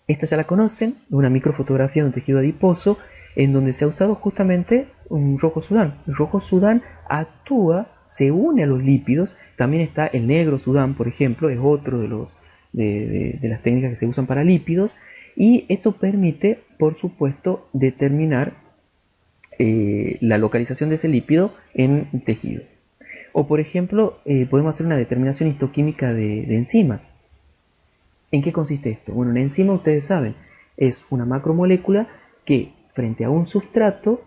esta ya la conocen, una microfotografía de un tejido adiposo en donde se ha usado justamente un rojo sudán. El rojo sudán actúa, se une a los lípidos. También está el negro sudán, por ejemplo, es otro de las técnicas que se usan para lípidos, y esto permite, por supuesto, determinar la localización de ese lípido en el tejido. O por ejemplo, podemos hacer una determinación histoquímica de enzimas. ¿En qué consiste esto? Bueno, una enzima, ustedes saben, es una macromolécula que frente a un sustrato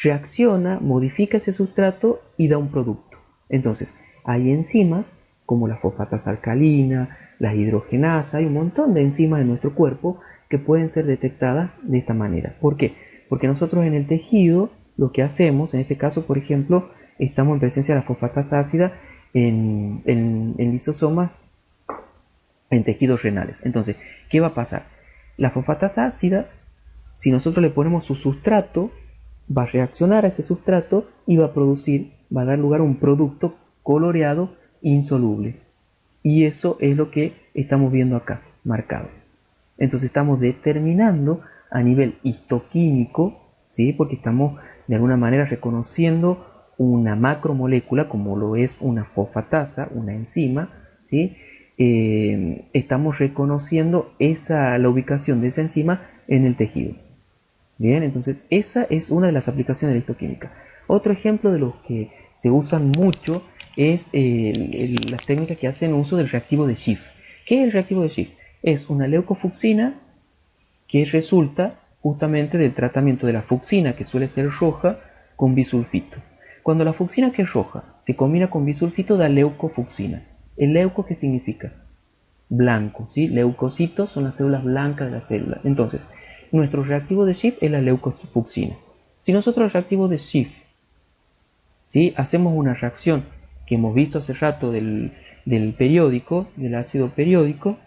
reacciona, modifica ese sustrato y da un producto. Entonces, hay enzimas como la fosfatasa alcalina, la hidrogenasa, hay un montón de enzimas en nuestro cuerpo que pueden ser detectadas de esta manera. ¿Por qué? Porque nosotros en el tejido lo que hacemos, en este caso, por ejemplo, estamos en presencia de la fosfatasa ácida en lisosomas en tejidos renales. Entonces, ¿qué va a pasar? La fosfatasa ácida, si nosotros le ponemos su sustrato, va a reaccionar a ese sustrato y va a dar lugar a un producto coloreado insoluble. Y eso es lo que estamos viendo acá, marcado. Entonces estamos determinando a nivel histoquímico, ¿sí? Porque estamos de alguna manera reconociendo una macromolécula como lo es una fosfatasa, una enzima, ¿sí? Estamos reconociendo la ubicación de esa enzima en el tejido. Bien, entonces esa es una de las aplicaciones de la histoquímica. Otro ejemplo de los que se usan mucho es las técnicas que hacen uso del reactivo de Schiff. ¿Qué es el reactivo de Schiff? Es una leucofucsina que resulta justamente del tratamiento de la fucsina, que suele ser roja, con bisulfito. Cuando la fucsina, que es roja, se combina con bisulfito, da leucofucsina. ¿El leuco qué significa? Blanco, ¿sí? Leucocitos son las células blancas de la célula. Entonces, nuestro reactivo de Schiff es la leucofucsina. Si nosotros el reactivo de Schiff, ¿sí?, hacemos una reacción que hemos visto hace rato del periódico, del ácido periódico,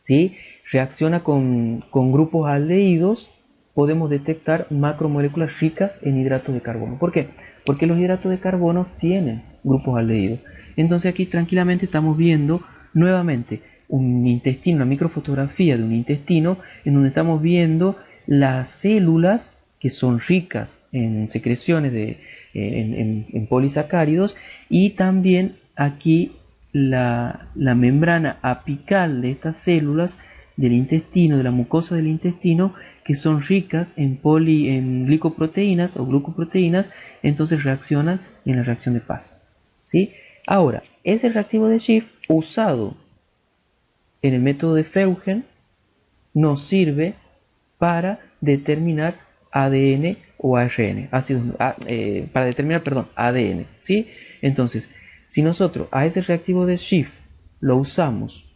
¿sí?, reacciona con grupos aldehídos, podemos detectar macromoléculas ricas en hidratos de carbono. ¿Por qué? Porque los hidratos de carbono tienen grupos aldehídos. Entonces aquí tranquilamente estamos viendo nuevamente un intestino, una microfotografía de un intestino en donde estamos viendo las células que son ricas en secreciones en polisacáridos, y también aquí la membrana apical de estas células del intestino, de la mucosa del intestino, que son ricas en glicoproteínas o glucoproteínas, entonces reaccionan en la reacción de Paz, ¿sí? Ahora, ese reactivo de Schiff usado en el método de Feugen nos sirve para determinar ADN o ARN, para determinar, ADN, ¿sí? Entonces, si nosotros a ese reactivo de Schiff lo usamos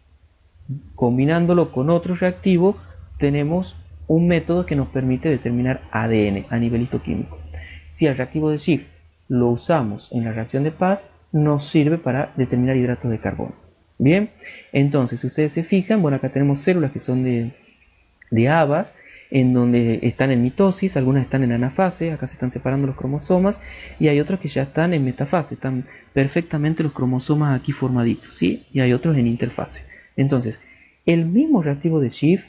combinándolo con otro reactivo, tenemos un método que nos permite determinar ADN a nivel histoquímico. Si el reactivo de Schiff lo usamos en la reacción de Paz, nos sirve para determinar hidratos de carbono. Bien, entonces si ustedes se fijan, bueno, acá tenemos células que son de habas, en donde están en mitosis, algunas están en anafase, acá se están separando los cromosomas, y hay otros que ya están en metafase, están perfectamente los cromosomas aquí formaditos, ¿sí? Y hay otros en interfase. Entonces, el mismo reactivo de Schiff,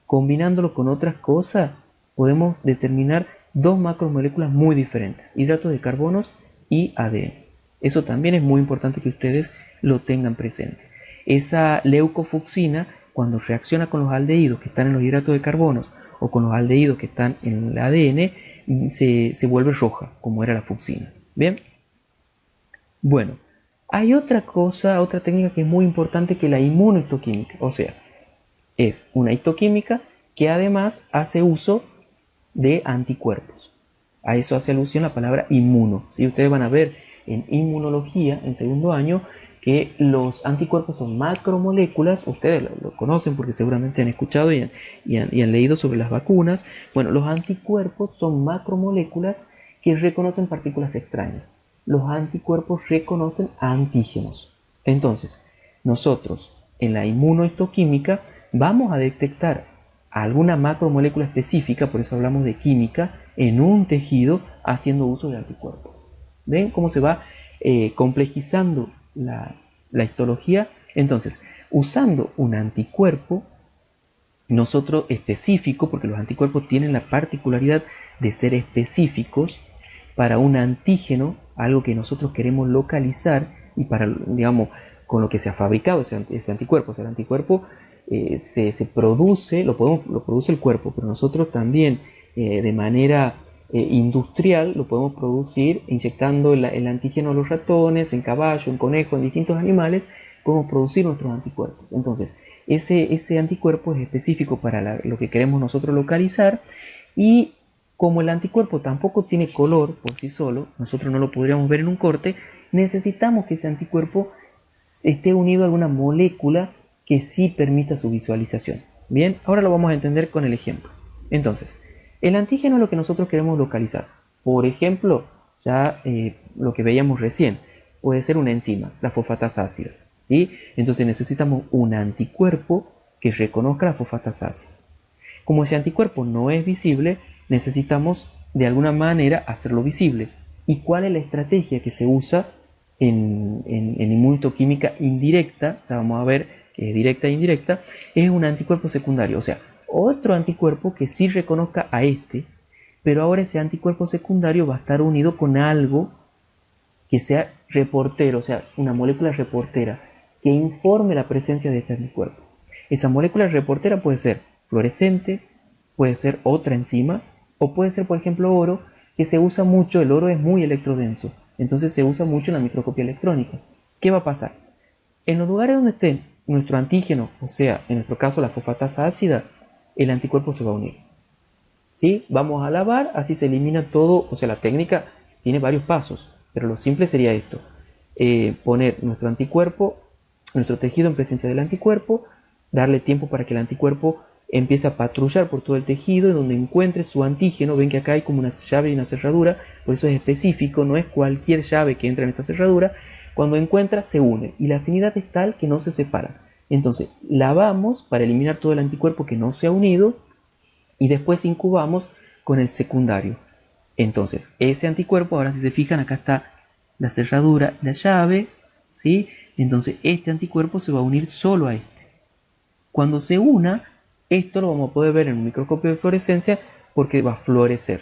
combinándolo con otras cosas, podemos determinar dos macromoléculas muy diferentes, hidratos de carbonos y ADN. Eso también es muy importante que ustedes lo tengan presente. Esa leucofucsina, cuando reacciona con los aldehídos que están en los hidratos de carbonos o con los aldehídos que están en el ADN, se vuelve roja, como era la fucsina. Bien, bueno, hay otra cosa, otra técnica que es muy importante, que es la inmunohistoquímica. O sea, es una histoquímica que además hace uso de anticuerpos. A eso hace alusión la palabra inmuno. Si ustedes van a ver en inmunología, en segundo año, que los anticuerpos son macromoléculas, ustedes lo conocen porque seguramente han escuchado y han leído sobre las vacunas. Bueno, los anticuerpos son macromoléculas que reconocen partículas extrañas. Los anticuerpos reconocen antígenos. Entonces, nosotros en la inmunohistoquímica vamos a detectar alguna macromolécula específica, por eso hablamos de química, en un tejido haciendo uso de anticuerpos. ¿Ven cómo se va complejizando la histología? Entonces, usando un anticuerpo, nosotros específico, porque los anticuerpos tienen la particularidad de ser específicos para un antígeno, algo que nosotros queremos localizar, y para, digamos, con lo que se ha fabricado ese anticuerpo. O sea, el anticuerpo se produce, lo produce el cuerpo, pero nosotros también de manera industrial lo podemos producir inyectando el antígeno a los ratones, en caballo, en conejo, en distintos animales, podemos producir nuestros anticuerpos. Entonces, ese anticuerpo es específico para lo que queremos nosotros localizar, y como el anticuerpo tampoco tiene color por sí solo, nosotros no lo podríamos ver en un corte, necesitamos que ese anticuerpo esté unido a alguna molécula que sí permita su visualización. Bien, ahora lo vamos a entender con el ejemplo. Entonces, el antígeno es lo que nosotros queremos localizar. Por ejemplo, ya lo que veíamos recién, puede ser una enzima, la fosfatasa ácida, ¿sí? Entonces necesitamos un anticuerpo que reconozca la fosfatasa ácida. Como ese anticuerpo no es visible, necesitamos de alguna manera hacerlo visible. ¿Y cuál es la estrategia que se usa en inmunohistoquímica indirecta? O sea, vamos a ver que es directa e indirecta, es un anticuerpo secundario, o sea, otro anticuerpo que sí reconozca a este, pero ahora ese anticuerpo secundario va a estar unido con algo que sea reportero, o sea, una molécula reportera, que informe la presencia de este anticuerpo. Esa molécula reportera puede ser fluorescente, puede ser otra enzima, o puede ser, por ejemplo, oro, que se usa mucho, el oro es muy electrodenso, entonces se usa mucho en la microscopía electrónica. ¿Qué va a pasar? En los lugares donde esté nuestro antígeno, o sea, en nuestro caso la fosfatasa ácida, el anticuerpo se va a unir. ¿Sí? Vamos a lavar, así se elimina todo, o sea, la técnica tiene varios pasos, pero lo simple sería esto, poner nuestro anticuerpo, nuestro tejido en presencia del anticuerpo, darle tiempo para que el anticuerpo empiece a patrullar por todo el tejido y donde encuentre su antígeno, ven que acá hay como una llave y una cerradura, por eso es específico, no es cualquier llave que entra en esta cerradura, cuando encuentra se une y la afinidad es tal que no se separa. Entonces lavamos para eliminar todo el anticuerpo que no se ha unido y después incubamos con el secundario. Entonces, ese anticuerpo, ahora si se fijan, acá está la cerradura, la llave, ¿sí? Entonces, este anticuerpo se va a unir solo a este. Cuando se una, esto lo vamos a poder ver en un microscopio de fluorescencia porque va a fluorecer,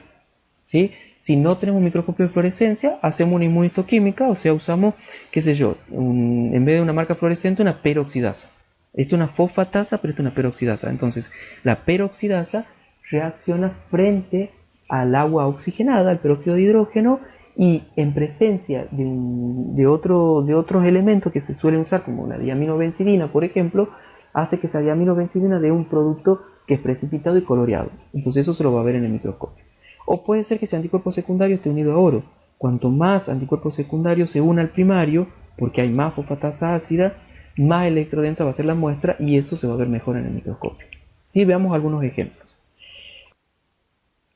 ¿sí? Si no tenemos un microscopio de fluorescencia, hacemos una inmunistoquímica, o sea, usamos, qué sé yo, en vez de una marca fluorescente, una peroxidasa. Esto es una fosfatasa, pero esto es una peroxidasa. Entonces, la peroxidasa reacciona frente al agua oxigenada, al peróxido de hidrógeno, y en presencia de otros elementos que se suelen usar, como la diaminobencidina, por ejemplo, hace que esa diaminobencidina dé un producto que es precipitado y coloreado. Entonces eso se lo va a ver en el microscopio. O puede ser que ese anticuerpo secundario esté unido a oro. Cuanto más anticuerpo secundario se una al primario, porque hay más fosfatasa ácida, más electrodensa va a ser la muestra y eso se va a ver mejor en el microscopio. Si veamos algunos ejemplos.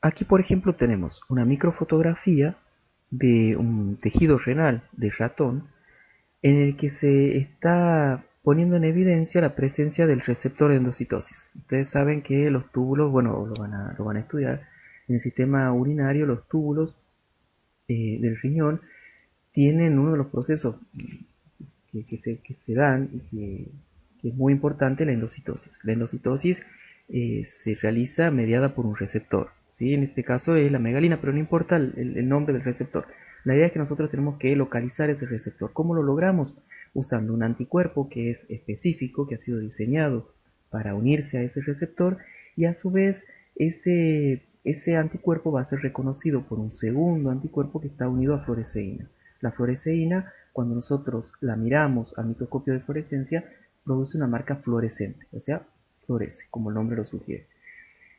Aquí, por ejemplo, tenemos una microfotografía de un tejido renal de ratón en el que se está poniendo en evidencia la presencia del receptor de endocitosis. Ustedes saben que los túbulos, bueno, lo van a estudiar, en el sistema urinario los túbulos del riñón tienen uno de los procesos que se dan y que es muy importante, la endocitosis. La endocitosis se realiza mediada por un receptor. ¿Sí? En este caso es la megalina, pero no importa el nombre del receptor. La idea es que nosotros tenemos que localizar ese receptor. ¿Cómo lo logramos? Usando un anticuerpo que es específico, que ha sido diseñado para unirse a ese receptor y a su vez ese anticuerpo va a ser reconocido por un segundo anticuerpo que está unido a fluoresceína. La fluoresceína, cuando nosotros la miramos al microscopio de fluorescencia, produce una marca fluorescente, o sea, florece, como el nombre lo sugiere.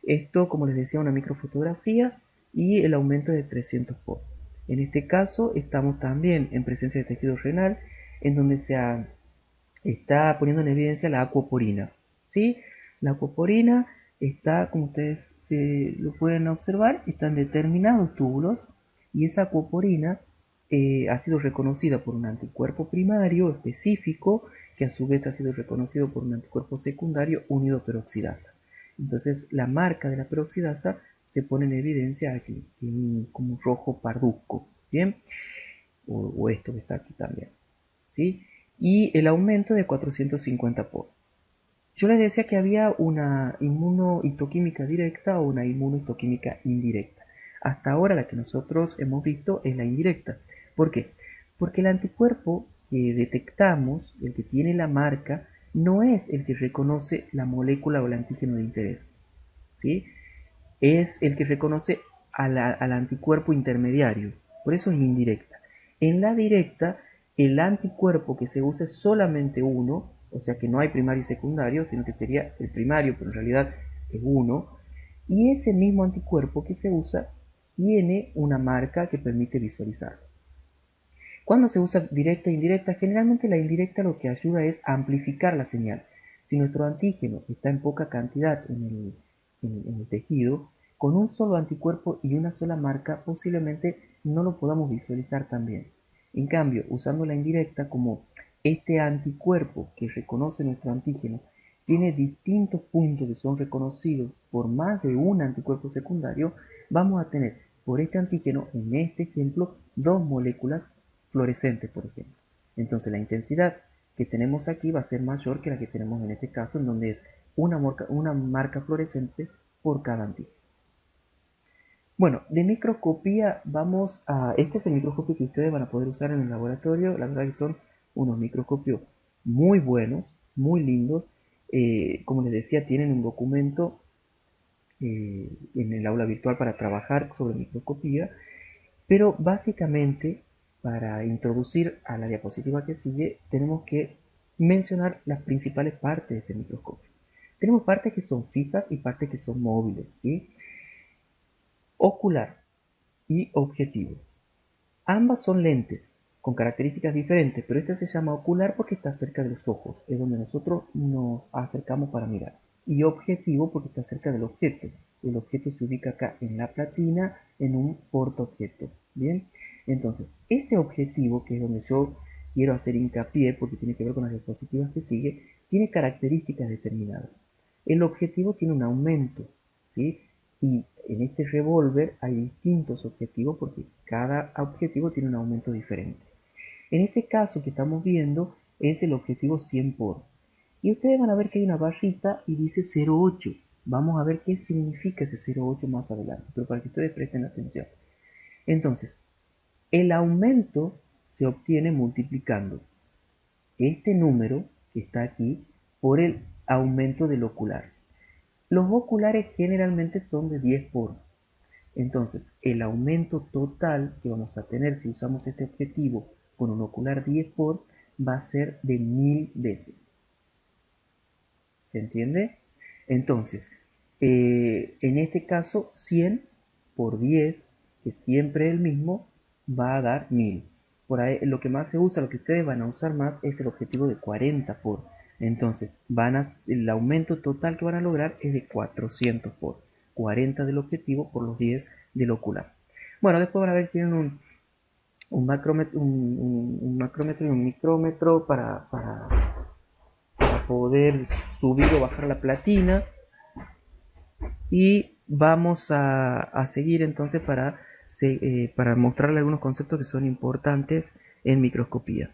Esto, como les decía, una microfotografía y el aumento de 300 por. En este caso estamos también en presencia de tejido renal, en donde está poniendo en evidencia la aquaporina. ¿Sí? La aquaporina está, como ustedes lo pueden observar, está en determinados túbulos y esa aquaporina ha sido reconocida por un anticuerpo primario específico que a su vez ha sido reconocido por un anticuerpo secundario unido a peroxidasa. Entonces la marca de la peroxidasa se pone en evidencia aquí, como rojo parduzco, ¿bien? O esto que está aquí también, ¿sí? Y el aumento de 450 por. Yo les decía que había una inmunohistoquímica directa o una inmunohistoquímica indirecta. Hasta ahora la que nosotros hemos visto es la indirecta. ¿Por qué? Porque el anticuerpo que detectamos, el que tiene la marca, no es el que reconoce la molécula o el antígeno de interés, ¿sí? Es el que reconoce al anticuerpo intermediario. Por eso es indirecta. En la directa, el anticuerpo que se usa es solamente uno, o sea que no hay primario y secundario, sino que sería el primario, pero en realidad es uno. Y ese mismo anticuerpo que se usa tiene una marca que permite visualizarlo. Cuando se usa directa e indirecta, generalmente la indirecta lo que ayuda es a amplificar la señal. Si nuestro antígeno está en poca cantidad en el tejido, con un solo anticuerpo y una sola marca posiblemente no lo podamos visualizar tan bien. En cambio, usando la indirecta, como este anticuerpo que reconoce nuestro antígeno tiene distintos puntos que son reconocidos por más de un anticuerpo secundario, vamos a tener por este antígeno, en este ejemplo, dos moléculas fluorescentes, por ejemplo. Entonces la intensidad que tenemos aquí va a ser mayor que la que tenemos en este caso, en donde es una marca fluorescente por cada antígeno. Bueno, de microscopía vamos a... Este es el microscopio que ustedes van a poder usar en el laboratorio. La verdad que son unos microscopios muy buenos, muy lindos. Como les decía, tienen un documento en el aula virtual para trabajar sobre microscopía. Pero básicamente, para introducir a la diapositiva que sigue, tenemos que mencionar las principales partes de ese microscopio. Tenemos partes que son fijas y partes que son móviles, ¿sí? Ocular y objetivo. Ambas son lentes con características diferentes, pero esta se llama ocular porque está cerca de los ojos, es donde nosotros nos acercamos para mirar. Y objetivo porque está cerca del objeto. El objeto se ubica acá en la platina, en un portaobjeto. Bien, entonces ese objetivo, que es donde yo quiero hacer hincapié porque tiene que ver con las diapositivas que sigue, tiene características determinadas. El objetivo tiene un aumento, ¿sí? Y en este revólver hay distintos objetivos porque cada objetivo tiene un aumento diferente. En este caso que estamos viendo es el objetivo 100 por. Y ustedes van a ver que hay una barrita y dice 0,8. Vamos a ver qué significa ese 0,8 más adelante, pero para que ustedes presten atención. Entonces, el aumento se obtiene multiplicando este número que está aquí por el aumento del ocular. Los oculares generalmente son de 10 por. Entonces, el aumento total que vamos a tener si usamos este objetivo con un ocular 10 por va a ser de 1000 veces. ¿Se entiende? Entonces, en este caso, 100 por 10, que siempre es el mismo, va a dar 1000. Por ahí, lo que más se usa, lo que ustedes van a usar más, es el objetivo de 40 por. Entonces, el aumento total que van a lograr es de 400 por. 40 del objetivo por los 10 del ocular. Bueno, después van a ver que tienen un macrómetro, un macrómetro y un micrómetro para poder subir o bajar la platina. Y vamos a seguir entonces para mostrarle algunos conceptos que son importantes en microscopía,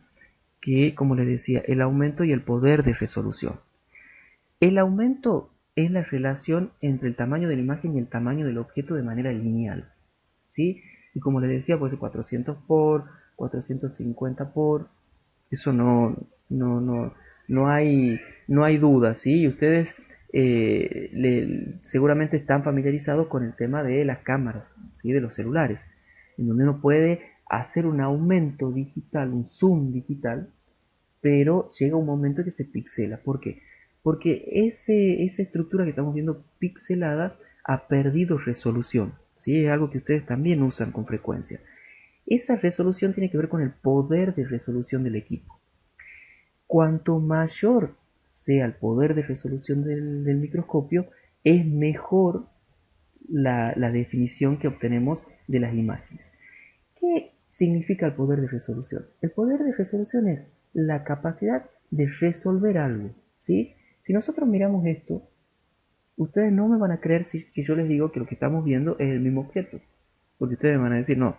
que como les decía, el aumento y el poder de resolución. El aumento es la relación entre el tamaño de la imagen y el tamaño del objeto de manera lineal, ¿sí? Y como les decía, puede ser 400 por, 450 por, eso no hay duda, ¿sí? Y ustedes seguramente están familiarizados con el tema de las cámaras, ¿sí? De los celulares, en donde uno puede hacer un aumento digital, un zoom digital, pero llega un momento que se pixela. ¿Por qué? Porque esa estructura que estamos viendo pixelada ha perdido resolución, ¿sí? Es algo que ustedes también usan con frecuencia. Esa resolución tiene que ver con el poder de resolución del equipo. Cuanto mayor sea el poder de resolución del microscopio, es mejor la definición que obtenemos de las imágenes. ¿Qué significa el poder de resolución? El poder de resolución es la capacidad de resolver algo, ¿sí? Si nosotros miramos esto, ustedes no me van a creer que yo les digo que lo que estamos viendo es el mismo objeto, porque ustedes me van a decir, no,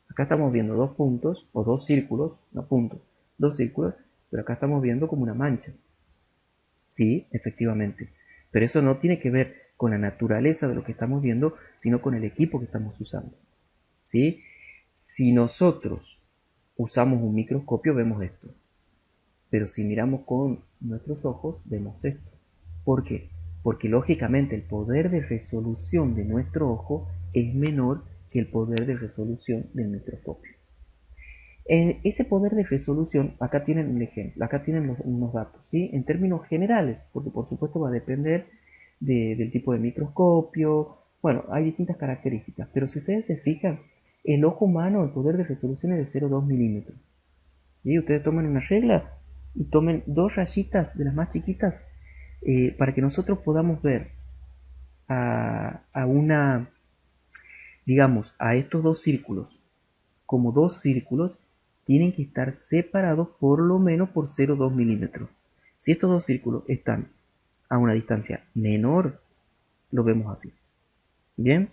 acá estamos viendo dos puntos o dos círculos, no puntos, dos círculos, pero acá estamos viendo como una mancha. Sí, efectivamente, pero eso no tiene que ver con la naturaleza de lo que estamos viendo, sino con el equipo que estamos usando. ¿Sí? Si nosotros usamos un microscopio, vemos esto. Pero si miramos con nuestros ojos, vemos esto. ¿Por qué? Porque lógicamente el poder de resolución de nuestro ojo es menor que el poder de resolución del microscopio. Ese poder de resolución, acá tienen un ejemplo, acá tienen unos datos, ¿sí? En términos generales, porque por supuesto va a depender del tipo de microscopio. Bueno, hay distintas características, pero si ustedes se fijan, el ojo humano, el poder de resolución es de 0,2 milímetros. ¿Sí? Ustedes toman una regla y tomen dos rayitas de las más chiquitas para que nosotros podamos ver digamos, a estos dos círculos como dos círculos, tienen que estar separados por lo menos por 0,2 milímetros. Si estos dos círculos están a una distancia menor, lo vemos así. Bien,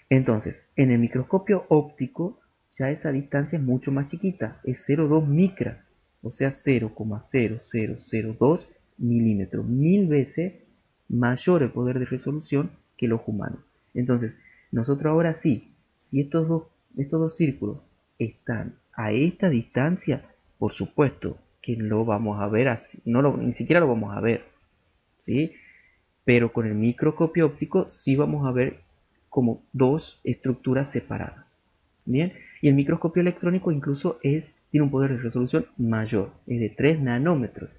Entonces, en el microscopio óptico ya esa distancia es mucho más chiquita, es 0,2 micra, o sea 0,0002 milímetros, 1000 veces mayor el poder de resolución que los humanos. Entonces, nosotros ahora sí, si estos dos círculos están a esta distancia, por supuesto que lo vamos a ver así, ni siquiera lo vamos a ver, ¿sí? Pero con el microscopio óptico sí vamos a ver como dos estructuras separadas. Bien, y el microscopio electrónico incluso tiene un poder de resolución mayor, es de 3 nanómetros.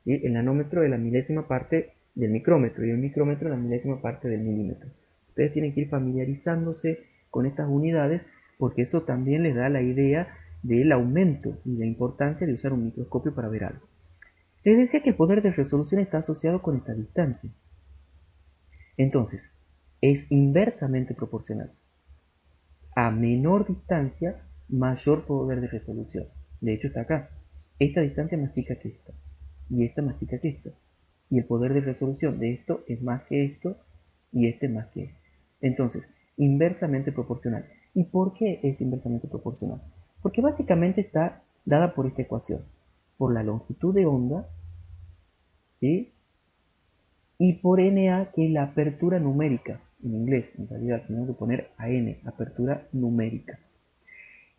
¿Sí? El nanómetro es la milésima parte del micrómetro y el micrómetro es la milésima parte del milímetro. Ustedes tienen que ir familiarizándose con estas unidades porque eso también les da la idea del aumento y la importancia de usar un microscopio para ver algo. Les decía que el poder de resolución está asociado con esta distancia. Entonces, es inversamente proporcional. A menor distancia, mayor poder de resolución. De hecho, está acá. Esta distancia es más chica que esta. Y esta más chica que esta. Y el poder de resolución de esto es más que esto. Y este más que este. Entonces, inversamente proporcional. ¿Y por qué es inversamente proporcional? Porque básicamente está dada por esta ecuación. Por la longitud de onda, ¿sí? Y por NA, que es la apertura numérica. En inglés, en realidad, tenemos que poner AN, apertura numérica.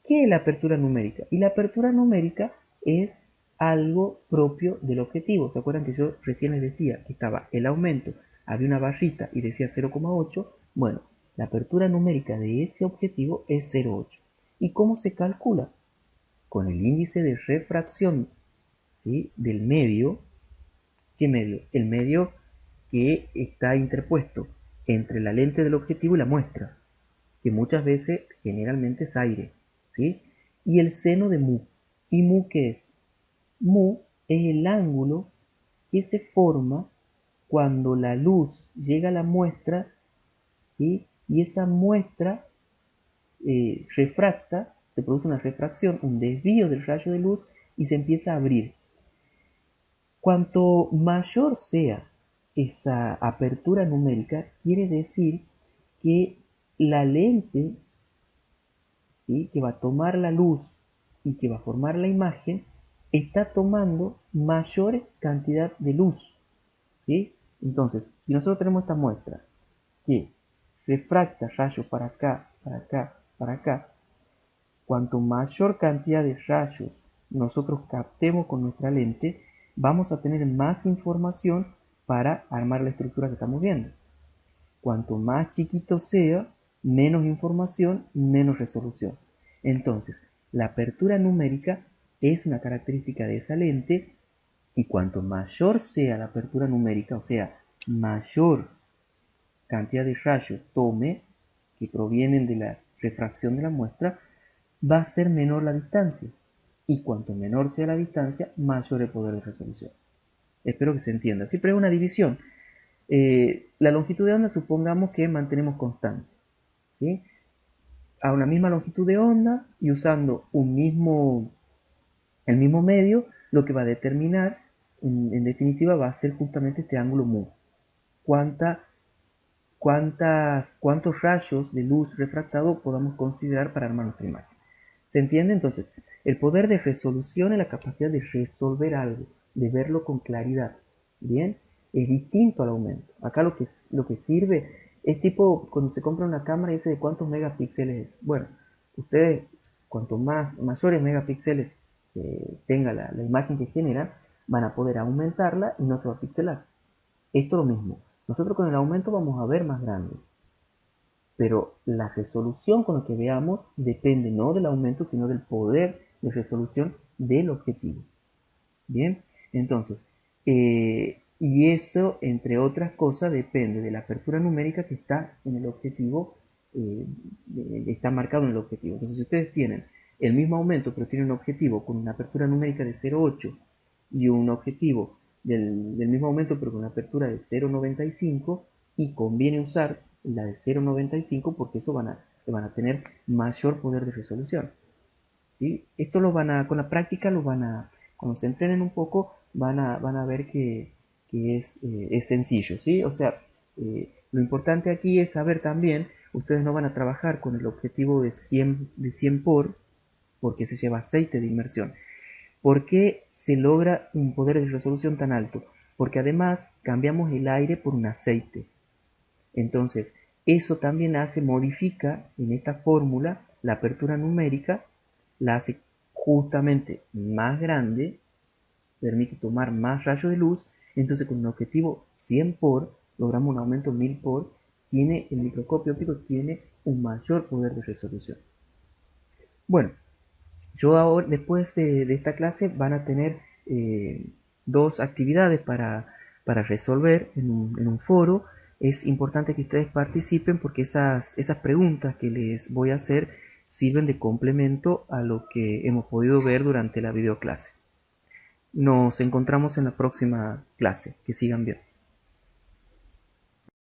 ¿Qué es la apertura numérica? Y la apertura numérica es algo propio del objetivo. ¿Se acuerdan que yo recién les decía que estaba el aumento, había una barrita y decía 0,8? Bueno, la apertura numérica de ese objetivo es 0,8. ¿Y cómo se calcula? Con el índice de refracción, ¿sí?, del medio. ¿Qué medio? El medio que está interpuesto entre la lente del objetivo y la muestra, que muchas veces generalmente es aire, ¿sí? Y el seno de mu. ¿Y mu qué es? Mu es el ángulo que se forma cuando la luz llega a la muestra, ¿sí? Y esa muestra refracta, se produce una refracción, un desvío del rayo de luz y se empieza a abrir. Cuanto mayor sea esa apertura numérica, quiere decir que la lente, ¿sí?, que va a tomar la luz y que va a formar la imagen, está tomando mayor cantidad de luz, ¿sí? Entonces, si nosotros tenemos esta muestra que refracta rayos para acá, para acá, para acá, cuanto mayor cantidad de rayos nosotros captemos con nuestra lente, vamos a tener más información para armar la estructura que estamos viendo. Cuanto más chiquito sea, menos información, menos resolución. Entonces, la apertura numérica es una característica de esa lente y cuanto mayor sea la apertura numérica, o sea, mayor cantidad de rayos tome que provienen de la refracción de la muestra, va a ser menor la distancia. Y cuanto menor sea la distancia, mayor el poder de resolución. Espero que se entienda. Siempre es una división. La longitud de onda supongamos que mantenemos constante, ¿sí?, a una misma longitud de onda y usando el mismo medio, lo que va a determinar, en definitiva, va a ser justamente este ángulo mu. ¿Cuántos rayos de luz refractado podamos considerar para armar nuestra imagen? ¿Se entiende? Entonces, el poder de resolución es la capacidad de resolver algo, de verlo con claridad. ¿Bien? Es distinto al aumento. Acá lo que sirve es tipo cuando se compra una cámara y dice de cuántos megapíxeles es. Bueno, ustedes, cuanto mayores megapíxeles tenga la imagen que genera, van a poder aumentarla y no se va a pixelar. Esto es lo mismo. Nosotros con el aumento vamos a ver más grande, pero la resolución con la que veamos depende no del aumento, sino del poder de resolución del objetivo. Bien, entonces, y eso, entre otras cosas, depende de la apertura numérica que está en el objetivo, está marcado en el objetivo. Entonces, si ustedes tienen el mismo aumento, pero tienen un objetivo con una apertura numérica de 0,8 y un objetivo del mismo aumento, pero con una apertura de 0,95, y conviene usar la de 0,95 porque eso van a tener mayor poder de resolución. ¿Sí? Esto con la práctica cuando se entrenen un poco, van a ver que es sencillo, ¿sí? O sea, lo importante aquí es saber también ustedes no van a trabajar con el objetivo de 100 porque se lleva aceite de inmersión. ¿Por qué se logra un poder de resolución tan alto? Porque además cambiamos el aire por un aceite. Entonces, eso también modifica en esta fórmula la apertura numérica, la hace justamente más grande, permite tomar más rayos de luz. Entonces, con un objetivo 100 por, logramos un aumento 1000 por, el microscopio óptico tiene un mayor poder de resolución. Bueno, yo ahora, después de esta clase, van a tener dos actividades para resolver en un foro. Es importante que ustedes participen porque esas preguntas que les voy a hacer sirven de complemento a lo que hemos podido ver durante la videoclase. Nos encontramos en la próxima clase. Que sigan bien.